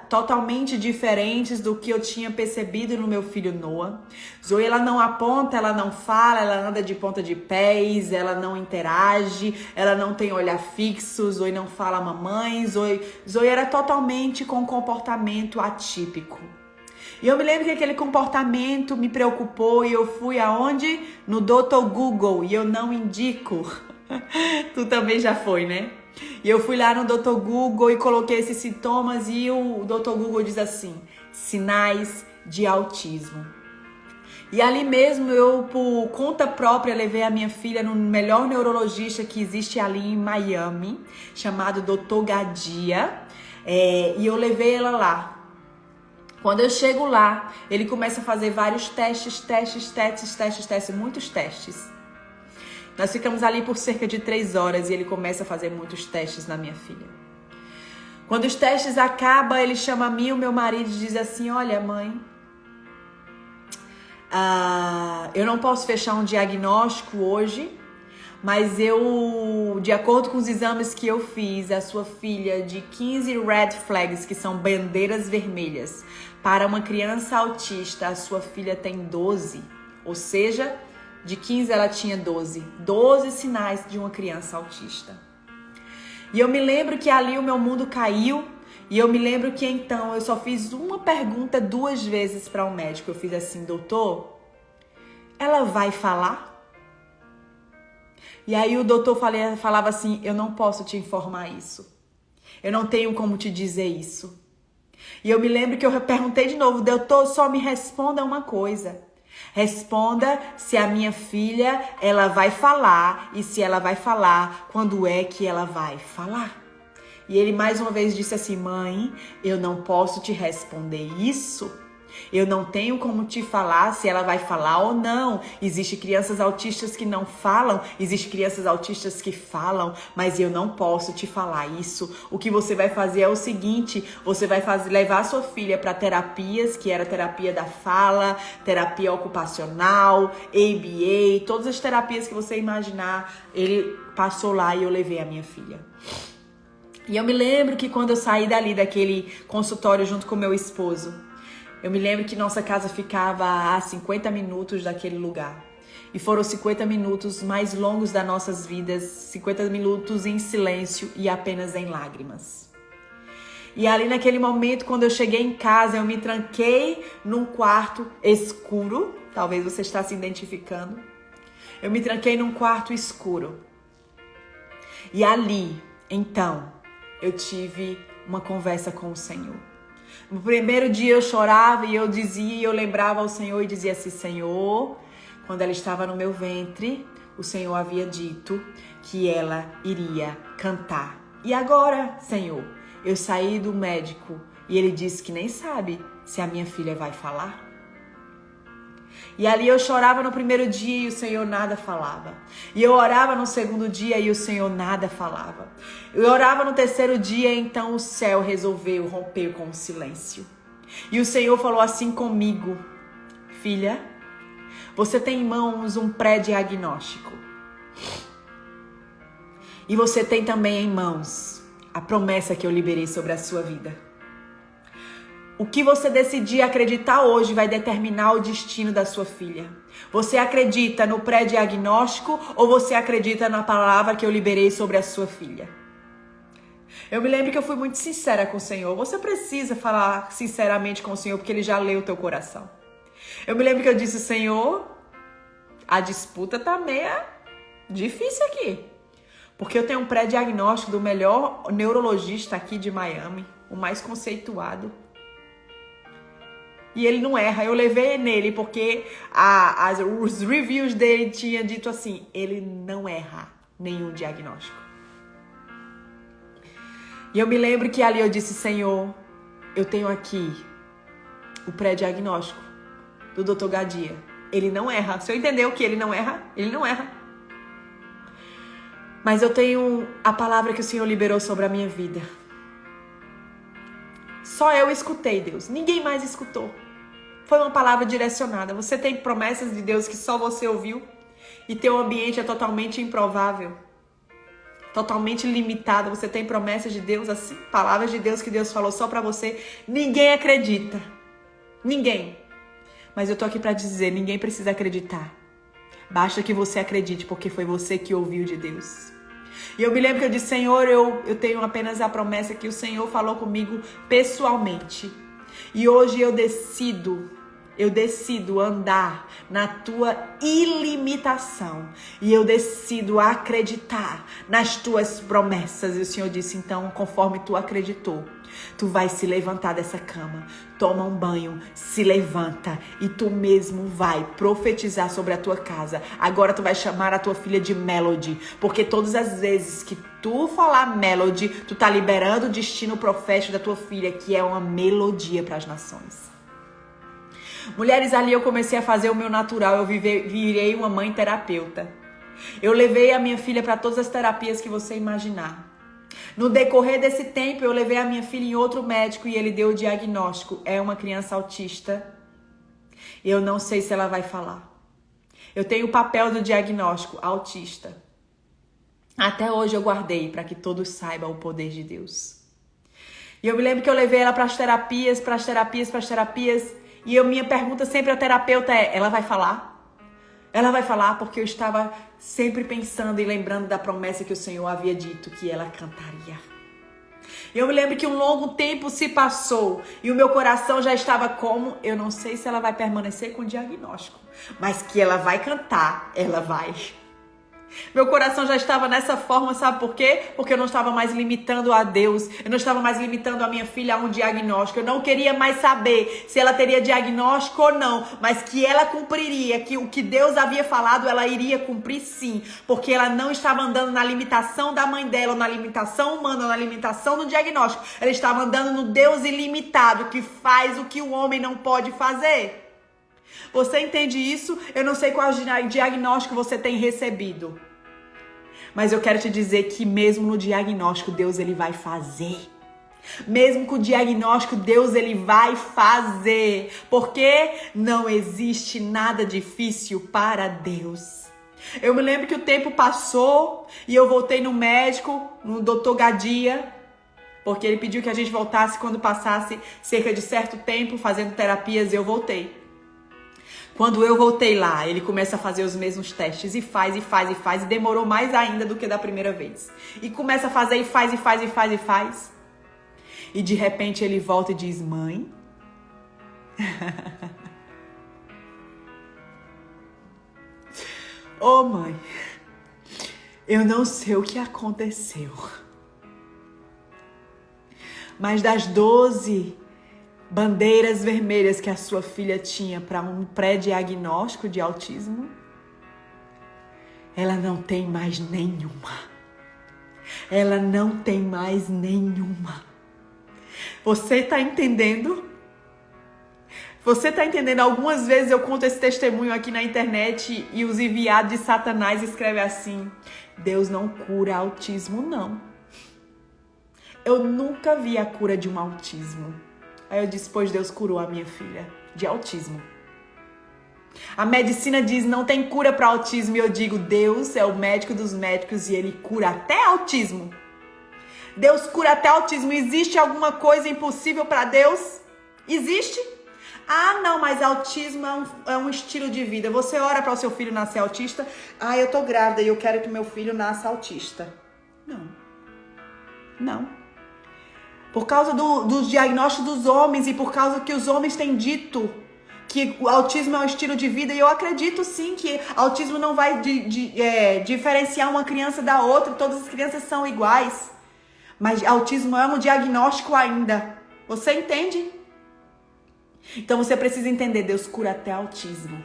totalmente diferentes do que eu tinha percebido no meu filho Noah. Zoe, ela não aponta, ela não fala, ela anda de ponta de pés, ela não interage, ela não tem olhar fixo, Zoe não fala mamãe, Zoe era totalmente com comportamento atípico. E eu me lembro que aquele comportamento me preocupou e eu fui aonde? No Dr. Google, e eu não indico. Tu também já foi, né? E eu fui lá no Dr. Google e coloquei esses sintomas e o Dr. Google diz assim, sinais de autismo. E ali mesmo eu, por conta própria, levei a minha filha no melhor neurologista que existe ali em Miami, chamado Dr. Gadia, e eu levei ela lá. Quando eu chego lá, ele começa a fazer vários testes, muitos testes. Nós ficamos ali por cerca de 3 horas e ele começa a fazer muitos testes na minha filha. Quando os testes acabam, ele chama a mim e o meu marido e diz assim, olha mãe, eu não posso fechar um diagnóstico hoje, mas eu, de acordo com os exames que eu fiz, a sua filha de 15 red flags, que são bandeiras vermelhas, para uma criança autista, a sua filha tem 12. Ou seja, de 15 ela tinha 12. 12 sinais de uma criança autista. E eu me lembro que ali o meu mundo caiu. E eu me lembro que então eu só fiz uma pergunta 2 vezes para o médico. Eu fiz assim, doutor, ela vai falar? E aí o doutor falava assim, eu não posso te informar isso. Eu não tenho como te dizer isso. E eu me lembro que eu perguntei de novo, doutor, só me responda uma coisa. Responda se a minha filha, ela vai falar. E se ela vai falar, quando é que ela vai falar? E ele mais uma vez disse assim, mãe, eu não posso te responder isso. Eu não tenho como te falar se ela vai falar ou não. Existem crianças autistas que não falam, existem crianças autistas que falam, mas eu não posso te falar isso. O que você vai fazer é o seguinte, você vai levar a sua filha para terapias, que era terapia da fala, terapia ocupacional, ABA, todas as terapias que você imaginar, ele passou lá e eu levei a minha filha. E eu me lembro que quando eu saí dali daquele consultório junto com meu esposo, eu me lembro que nossa casa ficava a 50 minutos daquele lugar. E foram 50 minutos mais longos das nossas vidas, 50 minutos em silêncio e apenas em lágrimas. E ali naquele momento, quando eu cheguei em casa, eu me tranquei num quarto escuro, Talvez você está se identificando. Eu me tranquei num quarto escuro. E ali, então, eu tive uma conversa com o Senhor. No primeiro dia eu chorava e eu dizia, eu lembrava ao Senhor e dizia assim: Senhor, quando ela estava no meu ventre, o Senhor havia dito que ela iria cantar. E agora, Senhor, eu saí do médico e ele disse que nem sabe se a minha filha vai falar. E ali eu chorava no primeiro dia e o Senhor nada falava. E eu orava no segundo dia e o Senhor nada falava. Eu orava no terceiro dia e então o céu resolveu romper com o silêncio. E o Senhor falou assim comigo: filha, você tem em mãos um pré-diagnóstico. E você tem também em mãos a promessa que eu liberei sobre a sua vida. O que você decidir acreditar hoje vai determinar o destino da sua filha. Você acredita no pré-diagnóstico ou você acredita na palavra que eu liberei sobre a sua filha? Eu me lembro que eu fui muito sincera com o Senhor. Você precisa falar sinceramente com o Senhor porque Ele já leu o teu coração. Eu me lembro que eu disse: Senhor, a disputa tá meia difícil aqui. Porque eu tenho um pré-diagnóstico do melhor neurologista aqui de Miami, o mais conceituado. E ele não erra. Eu levei nele porque os reviews dele tinham dito assim: ele não erra nenhum diagnóstico. E eu me lembro que ali eu disse: Senhor, eu tenho aqui o pré-diagnóstico do Dr. Gadia. Ele não erra. Se eu entender o que ele não erra, ele não erra. Mas eu tenho a palavra que o Senhor liberou sobre a minha vida. Só eu escutei, Deus. Ninguém mais escutou. Foi uma palavra direcionada. Você tem promessas de Deus que só você ouviu e teu ambiente é totalmente improvável, totalmente limitado. Você tem promessas de Deus assim, palavras de Deus que Deus falou só pra você. Ninguém acredita. Ninguém. Mas eu tô aqui pra dizer, ninguém precisa acreditar. Basta que você acredite, porque foi você que ouviu de Deus. E eu me lembro que eu disse: Senhor, eu tenho apenas a promessa que o Senhor falou comigo pessoalmente. E hoje eu decido andar na tua ilimitação. E eu decido acreditar nas tuas promessas. E o Senhor disse: então, conforme tu acreditou, tu vai se levantar dessa cama, toma um banho, se levanta e tu mesmo vai profetizar sobre a tua casa. Agora tu vai chamar a tua filha de Melody, porque todas as vezes que tu falar Melody, tu tá liberando o destino profético da tua filha, que é uma melodia para as nações. Mulheres, ali eu comecei a fazer o meu natural, eu virei uma mãe terapeuta. Eu levei a minha filha para todas as terapias que você imaginar. No decorrer desse tempo, eu levei a minha filha em outro médico e ele deu o diagnóstico. É uma criança autista. Eu não sei se ela vai falar. Eu tenho o papel do diagnóstico, autista. Até hoje eu guardei para que todos saibam o poder de Deus. E eu me lembro que eu levei ela para as terapias. E minha pergunta sempre ao terapeuta é: ela vai falar? Ela vai falar, porque eu estava sempre pensando e lembrando da promessa que o Senhor havia dito que ela cantaria. Eu me lembro que um longo tempo se passou e o meu coração já estava como: eu não sei se ela vai permanecer com o diagnóstico, mas que ela vai cantar, ela vai. Meu coração já estava nessa forma, sabe por quê? Porque eu não estava mais limitando a Deus, eu não estava mais limitando a minha filha a um diagnóstico. Eu não queria mais saber se ela teria diagnóstico ou não, mas que ela cumpriria, que o que Deus havia falado, ela iria cumprir sim, porque ela não estava andando na limitação da mãe dela, ou na limitação humana, ou na limitação do diagnóstico. Ela estava andando no Deus ilimitado, que faz o que o homem não pode fazer. Você entende isso? Eu não sei qual diagnóstico você tem recebido. Mas eu quero te dizer que mesmo no diagnóstico, Deus ele vai fazer. Mesmo com o diagnóstico, Deus ele vai fazer. Porque não existe nada difícil para Deus. Eu me lembro que o tempo passou e eu voltei no médico, no Dr. Gadia, porque ele pediu que a gente voltasse quando passasse cerca de certo tempo fazendo terapias. Eu voltei. Quando eu voltei lá, ele começa a fazer os mesmos testes e faz, e demorou mais ainda do que da primeira vez. E começa a fazer e faz. E de repente ele volta e diz: mãe, Ô mãe, eu não sei o que aconteceu, mas das 12 bandeiras vermelhas que a sua filha tinha para um pré-diagnóstico de autismo, ela não tem mais nenhuma. Ela não tem mais nenhuma. Você tá entendendo? Você tá entendendo? Algumas vezes eu conto esse testemunho aqui na internet e os enviados de Satanás escrevem assim: Deus não cura autismo, não. Eu nunca vi a cura de um autismo. Aí eu disse, pois Deus curou a minha filha de autismo. A medicina diz não tem cura para autismo e eu digo, Deus é o médico dos médicos e ele cura até autismo. Deus cura até autismo. Existe alguma coisa impossível para Deus? Existe? Ah, não, mas autismo é um estilo de vida. Você ora para o seu filho nascer autista? Ah, eu tô grávida e eu quero que meu filho nasça autista. Não. Não. Por causa dos diagnósticos dos homens e por causa que os homens têm dito que o autismo é um estilo de vida, e eu acredito sim que autismo não vai diferenciar uma criança da outra, todas as crianças são iguais. Mas autismo é um diagnóstico ainda. Você entende? Então você precisa entender, Deus cura até autismo.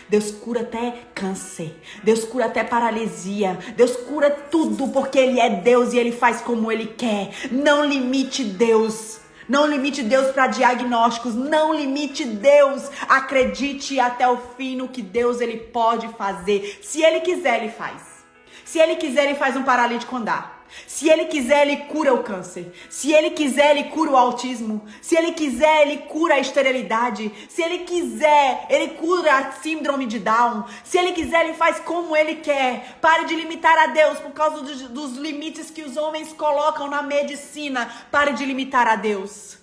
Deus cura até câncer. Deus cura até paralisia. Deus cura tudo porque Ele é Deus e Ele faz como Ele quer. Não limite Deus. Não limite Deus para diagnósticos. Não limite Deus. Acredite até o fim no que Deus Ele pode fazer. Se Ele quiser, Ele faz. Se Ele quiser, Ele faz um paralítico andar. Se Ele quiser, Ele cura o câncer. Se Ele quiser, Ele cura o autismo. Se Ele quiser, Ele cura a esterilidade. Se Ele quiser, Ele cura a síndrome de Down. Se Ele quiser, Ele faz como Ele quer. Pare de limitar a Deus por causa dos limites que os homens colocam na medicina. Pare de limitar a Deus.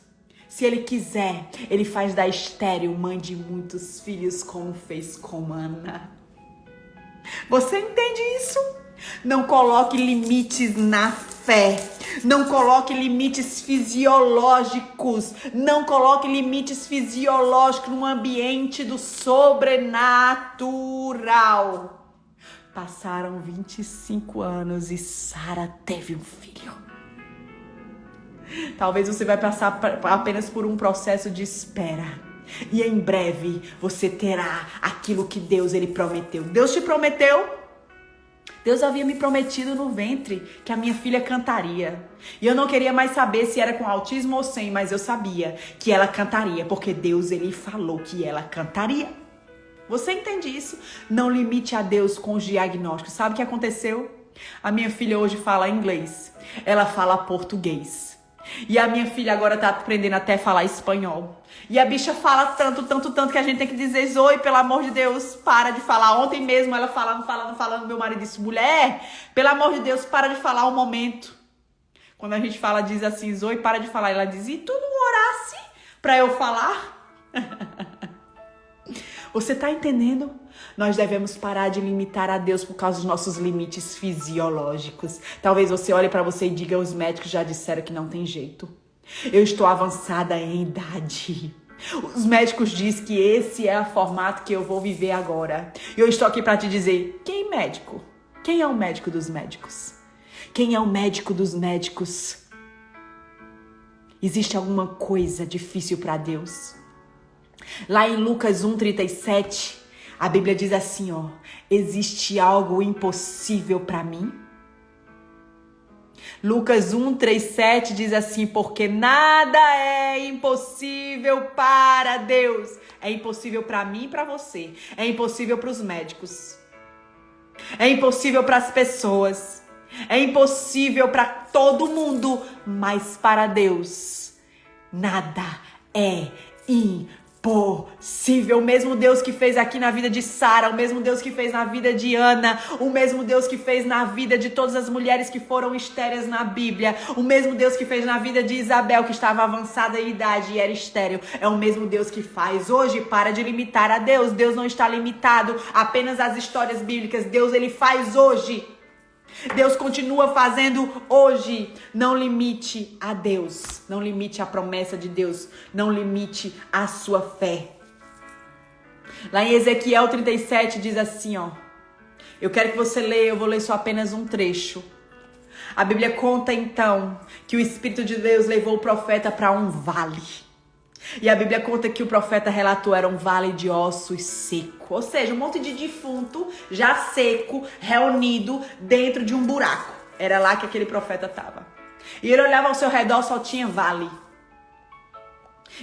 Se Ele quiser, Ele faz da estéril mãe de muitos filhos, como fez com Ana. Você entende isso? Não coloque limites na fé. Não coloque limites fisiológicos. Não coloque limites fisiológicos no ambiente do sobrenatural. Passaram 25 anos e Sara teve um filho. Talvez você vai passar apenas por um processo de espera. E em breve você terá aquilo que Deus Ele prometeu. Deus te prometeu? Deus havia me prometido no ventre que a minha filha cantaria. E eu não queria mais saber se era com autismo ou sem, mas eu sabia que ela cantaria, porque Deus Ele falou que ela cantaria. Você entende isso? Não limite a Deus com os diagnósticos. Sabe o que aconteceu? A minha filha hoje fala inglês. Ela fala português. E a minha filha agora tá aprendendo até a falar espanhol. E a bicha fala tanto que a gente tem que dizer, Zoe, pelo amor de Deus, para de falar. Ontem mesmo ela falando, meu marido disse, mulher, pelo amor de Deus, para de falar um momento. Quando a gente fala, diz assim, Zoe, para de falar. Ela diz, e tu não orasse pra eu falar? Você tá entendendo? Nós devemos parar de limitar a Deus por causa dos nossos limites fisiológicos. Talvez você olhe para você e diga, os médicos já disseram que não tem jeito. Eu estou avançada em idade. Os médicos dizem que esse é o formato que eu vou viver agora. E eu estou aqui para te dizer, quem médico? Quem é o médico dos médicos? Quem é o médico dos médicos? Existe alguma coisa difícil para Deus? Lá em Lucas 1:37, a Bíblia diz assim, ó, existe algo impossível para mim? Lucas 1:37 diz assim, porque nada é impossível para Deus. É impossível para mim e para você. É impossível para os médicos. É impossível para as pessoas. É impossível para todo mundo. Mas para Deus, nada é impossível. O mesmo Deus que fez aqui na vida de Sara, o mesmo Deus que fez na vida de Ana, o mesmo Deus que fez na vida de todas as mulheres que foram estéreis na Bíblia, o mesmo Deus que fez na vida de Isabel, que estava avançada em idade e era estéril, é o mesmo Deus que faz hoje. Para de limitar a Deus. Deus não está limitado apenas às histórias bíblicas. Deus, Ele faz hoje. Deus continua fazendo hoje. Não limite a Deus. Não limite a promessa de Deus. Não limite a sua fé. Lá em Ezequiel 37 diz assim, ó. Eu quero que você leia, eu vou ler só apenas um trecho. A Bíblia conta então que o Espírito de Deus levou o profeta para um vale. E a Bíblia conta que o profeta relatou era um vale de ossos seco. Ou seja, um monte de defunto já seco, reunido dentro de um buraco. Era lá que aquele profeta estava. E ele olhava ao seu redor, só tinha vale.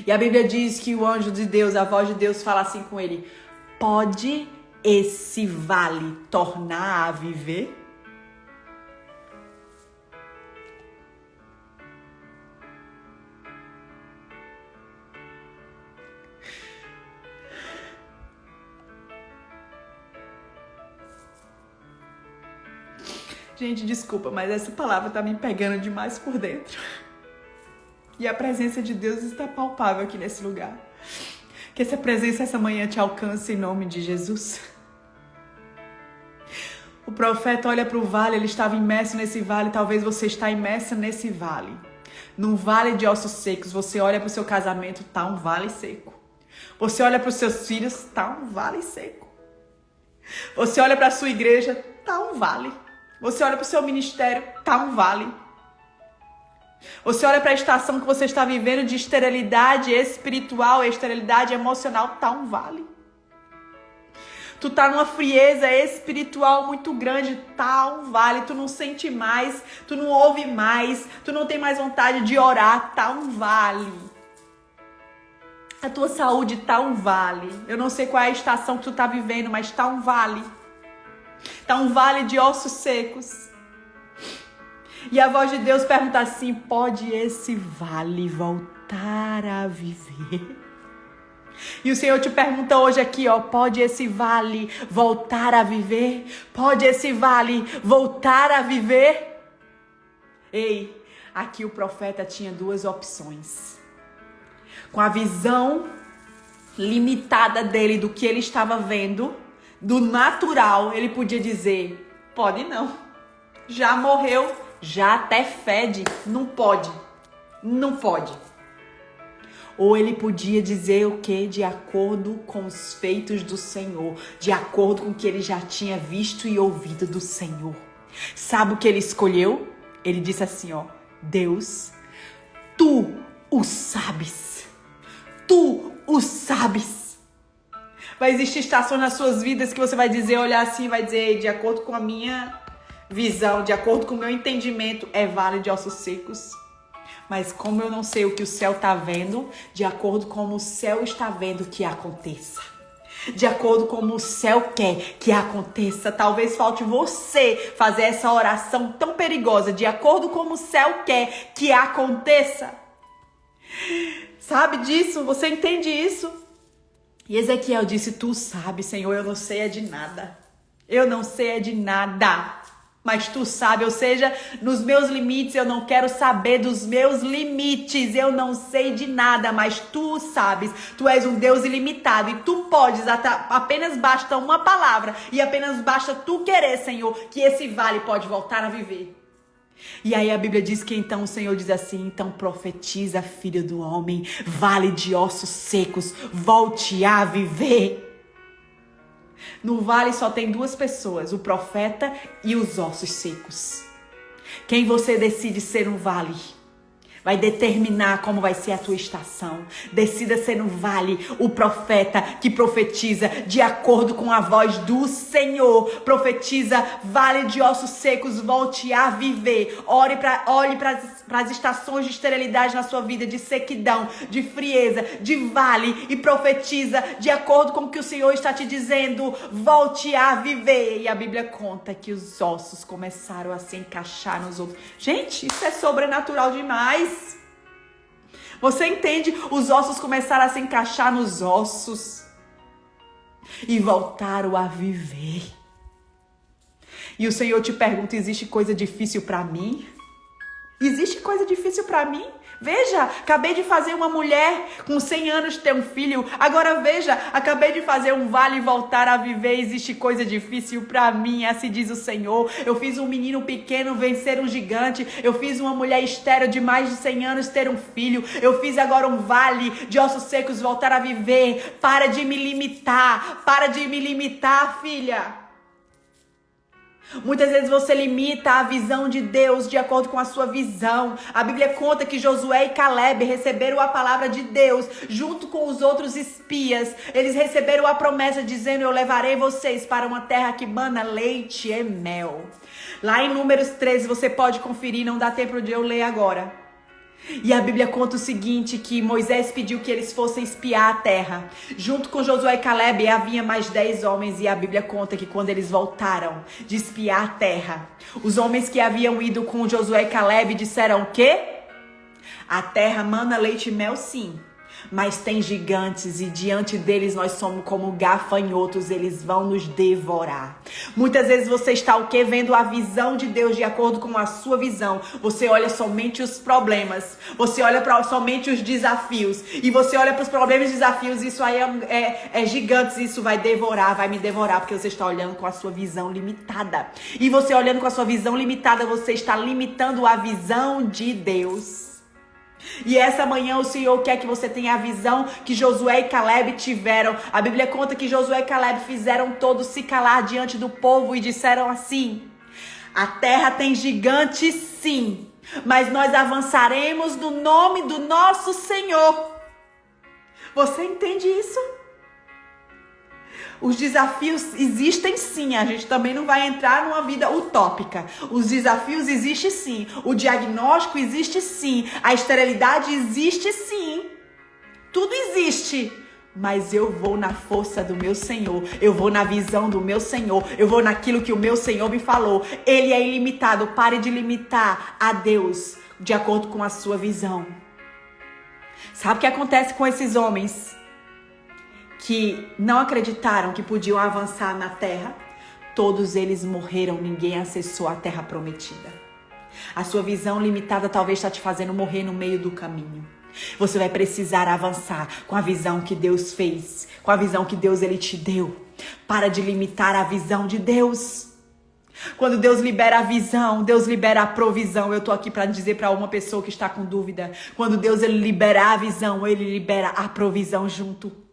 E a Bíblia diz que o anjo de Deus, a voz de Deus fala assim com ele: pode esse vale tornar a viver? Gente, desculpa, mas essa palavra tá me pegando demais por dentro. E a presença de Deus está palpável aqui nesse lugar. Que essa presença essa manhã te alcance em nome de Jesus. O profeta olha para o vale, ele estava imerso nesse vale, talvez você está imersa nesse vale. Num vale de ossos secos, você olha para o seu casamento, tá um vale seco. Você olha para os seus filhos, tá um vale seco. Você olha para a sua igreja, tá um vale. Você olha para o seu ministério, tá um vale. Você olha para a estação que você está vivendo de esterilidade espiritual, esterilidade emocional, tá um vale. Tu tá numa frieza espiritual muito grande, tá um vale. Tu não sente mais, tu não ouve mais, tu não tem mais vontade de orar, tá um vale. A tua saúde tá um vale. Eu não sei qual é a estação que tu tá vivendo, mas tá um vale. Tá um vale de ossos secos. E a voz de Deus pergunta assim: pode esse vale voltar a viver? E o Senhor te pergunta hoje aqui, ó, pode esse vale voltar a viver? Pode esse vale voltar a viver? Ei, aqui o profeta tinha duas opções. Com a visão limitada dele do que ele estava vendo, do natural, ele podia dizer: pode não. Já morreu, já até fede, não pode. Não pode. Ou ele podia dizer o quê? De acordo com os feitos do Senhor, de acordo com o que ele já tinha visto e ouvido do Senhor. Sabe o que ele escolheu? Ele disse assim, ó: Deus, tu o sabes. Tu o sabes. Vai existir estações nas suas vidas que você vai dizer, olhar assim, vai dizer, de acordo com a minha visão, de acordo com o meu entendimento, é vale de ossos secos. Mas como eu não sei o que o céu está vendo, de acordo com como o céu está vendo que aconteça. De acordo com como o céu quer que aconteça. Talvez falte você fazer essa oração tão perigosa. De acordo com como o céu quer que aconteça. Sabe disso? Você entende isso? E Ezequiel disse: tu sabes, Senhor, eu não sei é de nada. Eu não sei é de nada. Mas tu sabes, ou seja, nos meus limites, eu não quero saber dos meus limites. Eu não sei de nada, mas tu sabes. Tu és um Deus ilimitado e tu podes, apenas basta uma palavra e apenas basta tu querer, Senhor, que esse vale pode voltar a viver. E aí a Bíblia diz que então o Senhor diz assim: então profetiza, filho do homem, vale de ossos secos, volte a viver. No vale só tem duas pessoas, o profeta e os ossos secos. Quem você decide ser um vale vai determinar como vai ser a tua estação. Decida ser um vale, o profeta que profetiza de acordo com a voz do Senhor. Profetiza, vale de ossos secos, volte a viver. Olhe para as estações de esterilidade na sua vida, de sequidão, de frieza, de vale, e profetiza de acordo com o que o Senhor está te dizendo. Volte a viver. E a Bíblia conta que os ossos começaram a se encaixar nos outros. Gente, isso é sobrenatural demais. Você entende? Os ossos começaram a se encaixar nos ossos e voltaram a viver. E o Senhor te pergunta: existe coisa difícil para mim? Existe coisa difícil para mim? Veja, acabei de fazer uma mulher com 100 anos ter um filho. Agora veja, acabei de fazer um vale voltar a viver. Existe coisa difícil para mim, assim diz o Senhor. Eu fiz um menino pequeno vencer um gigante. Eu fiz uma mulher estéril de mais de 100 anos ter um filho. Eu fiz agora um vale de ossos secos voltar a viver. Para de me limitar. Para de me limitar, filha. Muitas vezes você limita a visão de Deus de acordo com a sua visão. A Bíblia conta que Josué e Caleb receberam a palavra de Deus junto com os outros espias. Eles receberam a promessa dizendo: eu levarei vocês para uma terra que mana leite e mel. Lá em Números 13 você pode conferir, não dá tempo de eu ler agora. E a Bíblia conta o seguinte, que Moisés pediu que eles fossem espiar a terra. Junto com Josué e Caleb havia mais 10 homens, e a Bíblia conta que quando eles voltaram de espiar a terra, os homens que haviam ido com Josué e Caleb disseram o quê? A terra mana leite e mel, sim, mas tem gigantes e diante deles nós somos como gafanhotos, eles vão nos devorar. Muitas vezes você está o quê? Vendo a visão de Deus de acordo com a sua visão. Você olha somente os problemas, você olha para somente os desafios, e você olha para os problemas e desafios, isso aí é gigantes, isso vai devorar, vai me devorar, porque você está olhando com a sua visão limitada. E você olhando com a sua visão limitada, você está limitando a visão de Deus. E essa manhã o Senhor quer que você tenha a visão que Josué e Caleb tiveram. A Bíblia conta que Josué e Caleb fizeram todos se calar diante do povo e disseram assim: a terra tem gigantes, sim, mas nós avançaremos no nome do nosso Senhor. Você entende isso? Os desafios existem sim, a gente também não vai entrar numa vida utópica. Os desafios existem sim, o diagnóstico existe sim, a esterilidade existe sim. Tudo existe, mas eu vou na força do meu Senhor, eu vou na visão do meu Senhor, eu vou naquilo que o meu Senhor me falou. Ele é ilimitado, pare de limitar a Deus de acordo com a sua visão. Sabe o que acontece com esses homens que não acreditaram que podiam avançar na terra? Todos eles morreram, ninguém acessou a terra prometida. A sua visão limitada talvez está te fazendo morrer no meio do caminho. Você vai precisar avançar com a visão que Deus fez, com a visão que Deus ele te deu. Para de limitar a visão de Deus. Quando Deus libera a visão, Deus libera a provisão. Eu tô aqui para dizer para uma pessoa que está com dúvida. Quando Deus ele libera a visão, ele libera a provisão junto.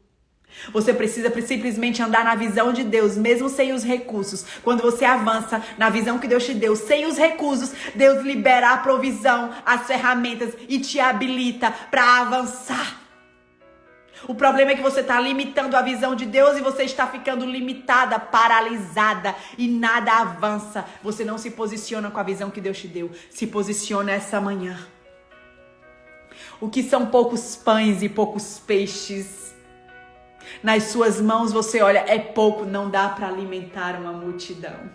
Você precisa simplesmente andar na visão de Deus, mesmo sem os recursos. Quando você avança na visão que Deus te deu, sem os recursos, Deus libera a provisão, as ferramentas e te habilita para avançar. O problema é que você está limitando a visão de Deus e você está ficando limitada, paralisada e nada avança. Você não se posiciona com a visão que Deus te deu. Se posiciona essa manhã. O que são poucos pães e poucos peixes? Nas suas mãos você olha, é pouco, não dá para alimentar uma multidão.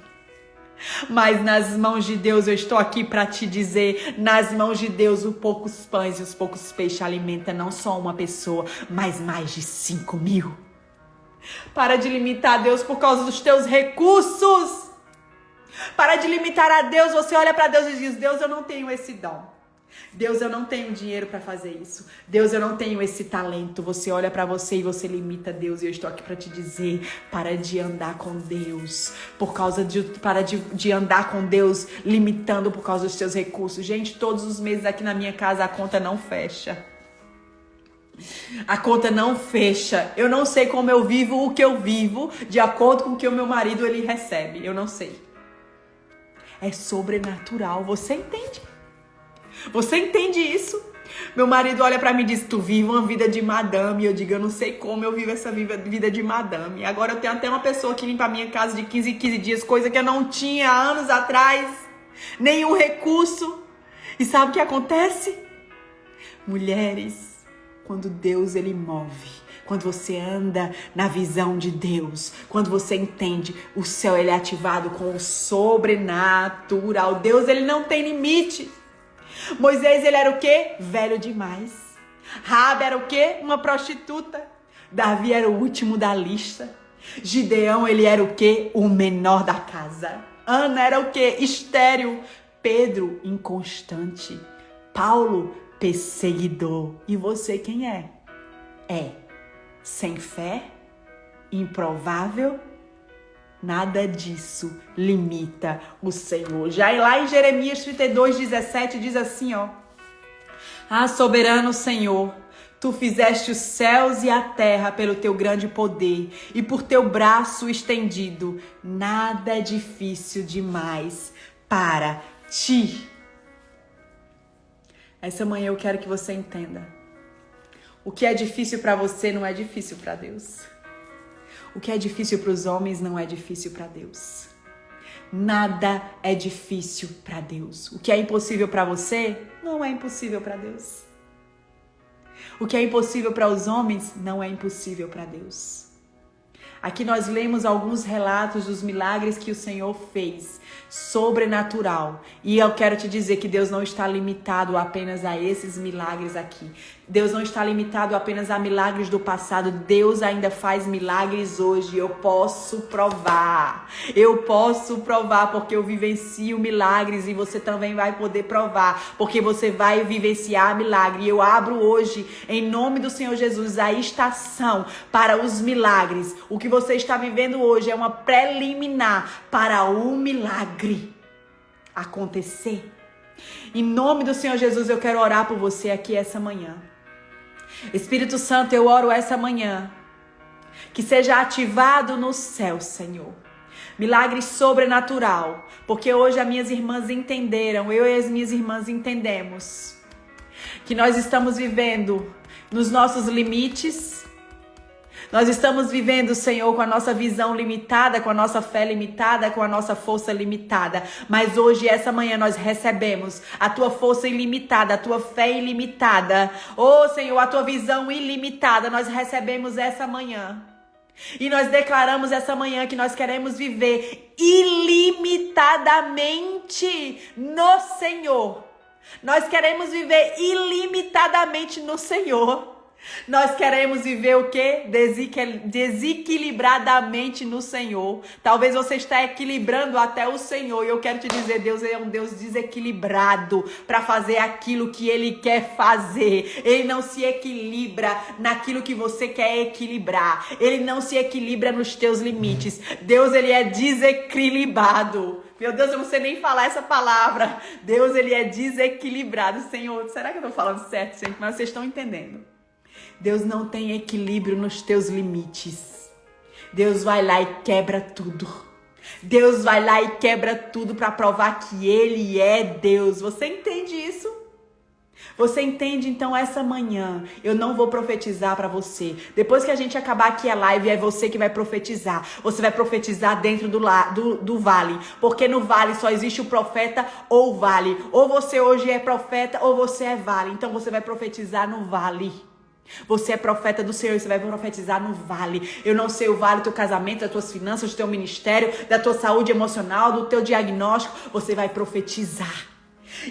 Mas nas mãos de Deus eu estou aqui para te dizer, nas mãos de Deus os poucos pães e os poucos peixes alimentam não só uma pessoa, mas mais de 5.000. Para de limitar a Deus por causa dos teus recursos. Para de limitar a Deus, você olha para Deus e diz: Deus, eu não tenho esse dom. Deus, eu não tenho dinheiro para fazer isso. Deus, eu não tenho esse talento. Você olha para você e você limita Deus. E eu estou aqui para te dizer, para de andar com Deus. Para de andar com Deus limitando por causa dos teus recursos. Gente, todos os meses aqui na minha casa a conta não fecha. A conta não fecha. Eu não sei como eu vivo o que eu vivo de acordo com o que o meu marido ele recebe. Eu não sei. É sobrenatural. Você entende? Você entende isso? Meu marido olha pra mim e diz: tu vive uma vida de madame. E eu digo: eu não sei como eu vivo essa vida de madame. Agora eu tenho até uma pessoa que limpa a minha casa de 15 em 15 dias, coisa que eu não tinha há anos atrás. Nenhum recurso. E sabe o que acontece? Mulheres, quando Deus ele move, quando você anda na visão de Deus, quando você entende, o céu ele é ativado com o sobrenatural. Deus ele não tem limite. Moisés, ele era o quê? Velho demais. Raabe era o quê? Uma prostituta. Davi era o último da lista. Gideão, ele era o quê? O menor da casa. Ana era o quê? Estéril. Pedro, inconstante. Paulo, perseguidor. E você quem é? É sem fé? Improvável? Nada disso limita o Senhor. Já lá em Jeremias 32:17 diz assim, ó: ah, soberano Senhor, Tu fizeste os céus e a terra pelo teu grande poder e por teu braço estendido. Nada é difícil demais para ti. Essa manhã eu quero que você entenda. O que é difícil para você não é difícil para Deus. O que é difícil para os homens não é difícil para Deus. Nada é difícil para Deus. O que é impossível para você não é impossível para Deus. O que é impossível para os homens não é impossível para Deus. Aqui nós lemos alguns relatos dos milagres que o Senhor fez, sobrenatural. E eu quero te dizer que Deus não está limitado apenas a esses milagres aqui. Deus não está limitado apenas a milagres do passado. Deus ainda faz milagres hoje. Eu posso provar. Eu posso provar porque eu vivencio milagres e você também vai poder provar porque você vai vivenciar milagre. E eu abro hoje, em nome do Senhor Jesus, a estação para os milagres. O que você está vivendo hoje é uma preliminar para o milagre acontecer. Em nome do Senhor Jesus, eu quero orar por você aqui essa manhã. Espírito Santo, eu oro essa manhã que seja ativado no céu, Senhor. Milagre sobrenatural, porque hoje as minhas irmãs entenderam, eu e as minhas irmãs entendemos que nós estamos vivendo nos nossos limites. Nós estamos vivendo, Senhor, com a nossa visão limitada, com a nossa fé limitada, com a nossa força limitada. Mas hoje, essa manhã, nós recebemos a tua força ilimitada, a tua fé ilimitada. Oh, Senhor, a tua visão ilimitada, nós recebemos essa manhã. E nós declaramos essa manhã que nós queremos viver ilimitadamente no Senhor. Nós queremos viver ilimitadamente no Senhor. Nós queremos viver o quê? Desequilibradamente no Senhor. Talvez você está equilibrando até o Senhor. E eu quero te dizer, Deus é um Deus desequilibrado para fazer aquilo que Ele quer fazer. Ele não se equilibra naquilo que você quer equilibrar. Ele não se equilibra nos teus limites. Deus, Ele é desequilibrado. Meu Deus, eu não sei nem falar essa palavra. Deus, Ele é desequilibrado. Senhor, será que eu estou falando certo, gente? Mas vocês estão entendendo. Deus não tem equilíbrio nos teus limites. Deus vai lá e quebra tudo. Deus vai lá e quebra tudo para provar que Ele é Deus. Você entende isso? Você entende? Então, essa manhã, eu não vou profetizar para você. Depois que a gente acabar aqui a live, é você que vai profetizar. Você vai profetizar dentro do vale. Porque no vale só existe o profeta ou o vale. Ou você hoje é profeta ou você é vale. Então, você vai profetizar no vale. Você é profeta do Senhor, você vai profetizar no vale. Eu não sei o vale do teu casamento, das tuas finanças, do teu ministério, da tua saúde emocional, do teu diagnóstico. Você vai profetizar.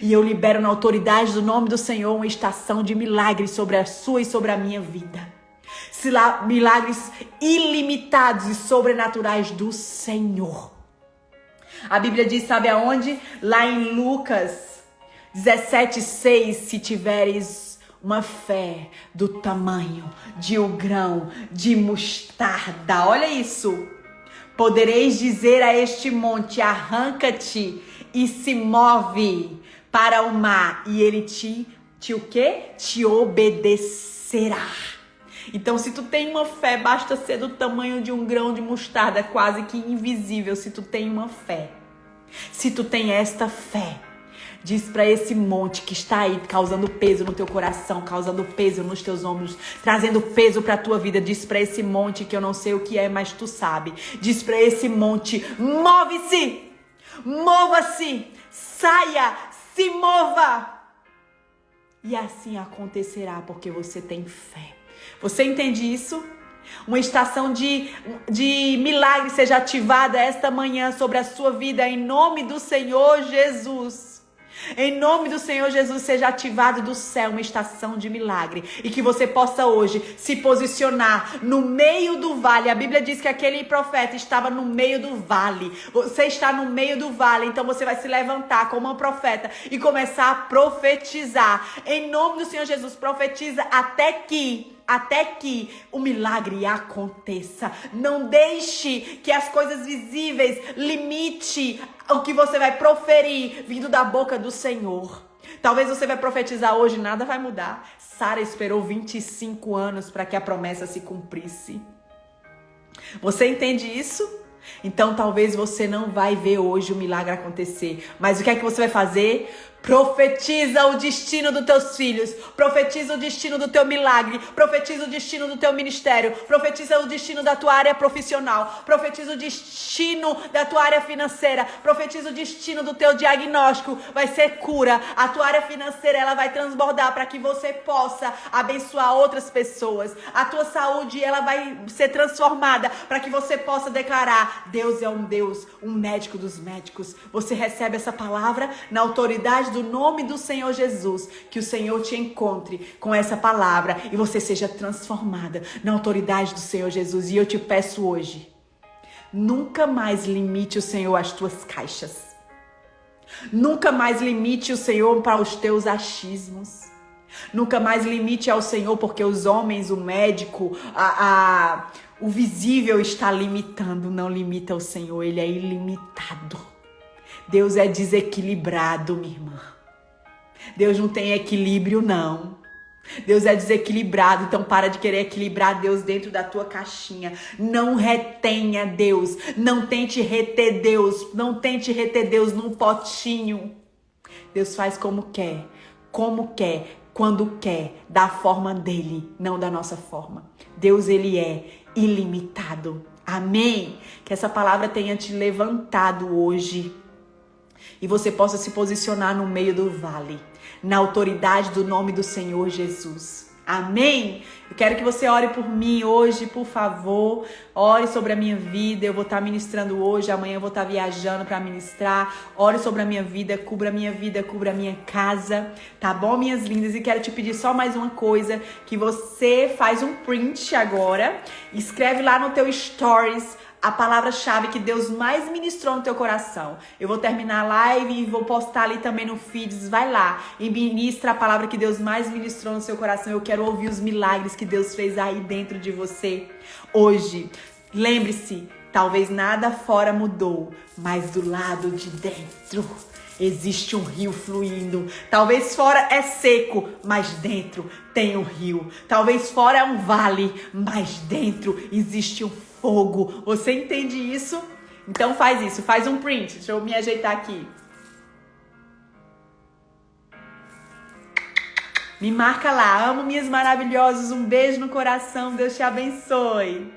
E eu libero na autoridade do nome do Senhor uma estação de milagres sobre a sua e sobre a minha vida. Milagres ilimitados e sobrenaturais do Senhor. A Bíblia diz, sabe aonde? Lá em Lucas 17:6, se tiveres uma fé do tamanho de um grão de mostarda. Olha isso. Podereis dizer a este monte, arranca-te e se move para o mar. E ele te o quê? Te obedecerá. Então, se tu tem uma fé, basta ser do tamanho de um grão de mostarda, quase que invisível, se tu tem uma fé. Se tu tem esta fé, diz para esse monte que está aí causando peso no teu coração, causando peso nos teus ombros, trazendo peso para a tua vida. Diz para esse monte que eu não sei o que é, mas tu sabe. Diz para esse monte, move-se, mova-se, saia, se mova. E assim acontecerá porque você tem fé. Você entende isso? Uma estação de milagre seja ativada esta manhã sobre a sua vida em nome do Senhor Jesus. Em nome do Senhor Jesus, seja ativado do céu uma estação de milagre. E que você possa hoje se posicionar no meio do vale. A Bíblia diz que aquele profeta estava no meio do vale. Você está no meio do vale, então você vai se levantar como um profeta e começar a profetizar. Em nome do Senhor Jesus, profetiza até que o milagre aconteça. Não deixe que as coisas visíveis limite o que você vai proferir vindo da boca do Senhor. Talvez você vai profetizar hoje e nada vai mudar. Sara esperou 25 anos para que a promessa se cumprisse. Você entende isso? Então talvez você não vai ver hoje o milagre acontecer. Mas o que é que você vai fazer? Profetiza o destino dos teus filhos. Profetiza o destino do teu milagre. Profetiza o destino do teu ministério. Profetiza o destino da tua área profissional. Profetiza o destino da tua área financeira. Profetiza o destino do teu diagnóstico. Vai ser cura. A tua área financeira, ela vai transbordar para que você possa abençoar outras pessoas. A tua saúde, ela vai ser transformada para que você possa declarar: Deus é um Deus, um médico dos médicos. Você recebe essa palavra na autoridade do nome do Senhor Jesus. Que o Senhor te encontre com essa palavra e você seja transformada na autoridade do Senhor Jesus. E eu te peço hoje, nunca mais limite o Senhor às tuas caixas. Nunca mais limite o Senhor para os teus achismos. Nunca mais limite ao Senhor porque os homens, o médico, o visível está limitando. Não limita o Senhor, Ele é ilimitado. Deus é desequilibrado, minha irmã. Deus não tem equilíbrio, não. Deus é desequilibrado, então para de querer equilibrar Deus dentro da tua caixinha. Não retenha Deus, não tente reter Deus, não tente reter Deus num potinho. Deus faz como quer, quando quer, da forma dele, não da nossa forma. Deus, ele é ilimitado. Amém? Que essa palavra tenha te levantado hoje e você possa se posicionar no meio do vale, na autoridade do nome do Senhor Jesus. Amém? Eu quero que você ore por mim hoje, por favor. Ore sobre a minha vida. Eu vou estar ministrando hoje, amanhã eu vou estar viajando para ministrar. Ore sobre a minha vida, cubra a minha casa. Tá bom, minhas lindas? E quero te pedir só mais uma coisa, que você faz um print agora, escreve lá no teu stories a palavra-chave que Deus mais ministrou no teu coração. Eu vou terminar a live e vou postar ali também no feeds. Vai lá e ministra a palavra que Deus mais ministrou no seu coração. Eu quero ouvir os milagres que Deus fez aí dentro de você hoje. Lembre-se, talvez nada fora mudou, mas do lado de dentro existe um rio fluindo. Talvez fora é seco, mas dentro tem um rio. Talvez fora é um vale, mas dentro existe um fogo. Você entende isso? Então faz isso, faz um print. Deixa eu me ajeitar aqui. Me marca lá. Amo minhas maravilhosas. Um beijo no coração. Deus te abençoe.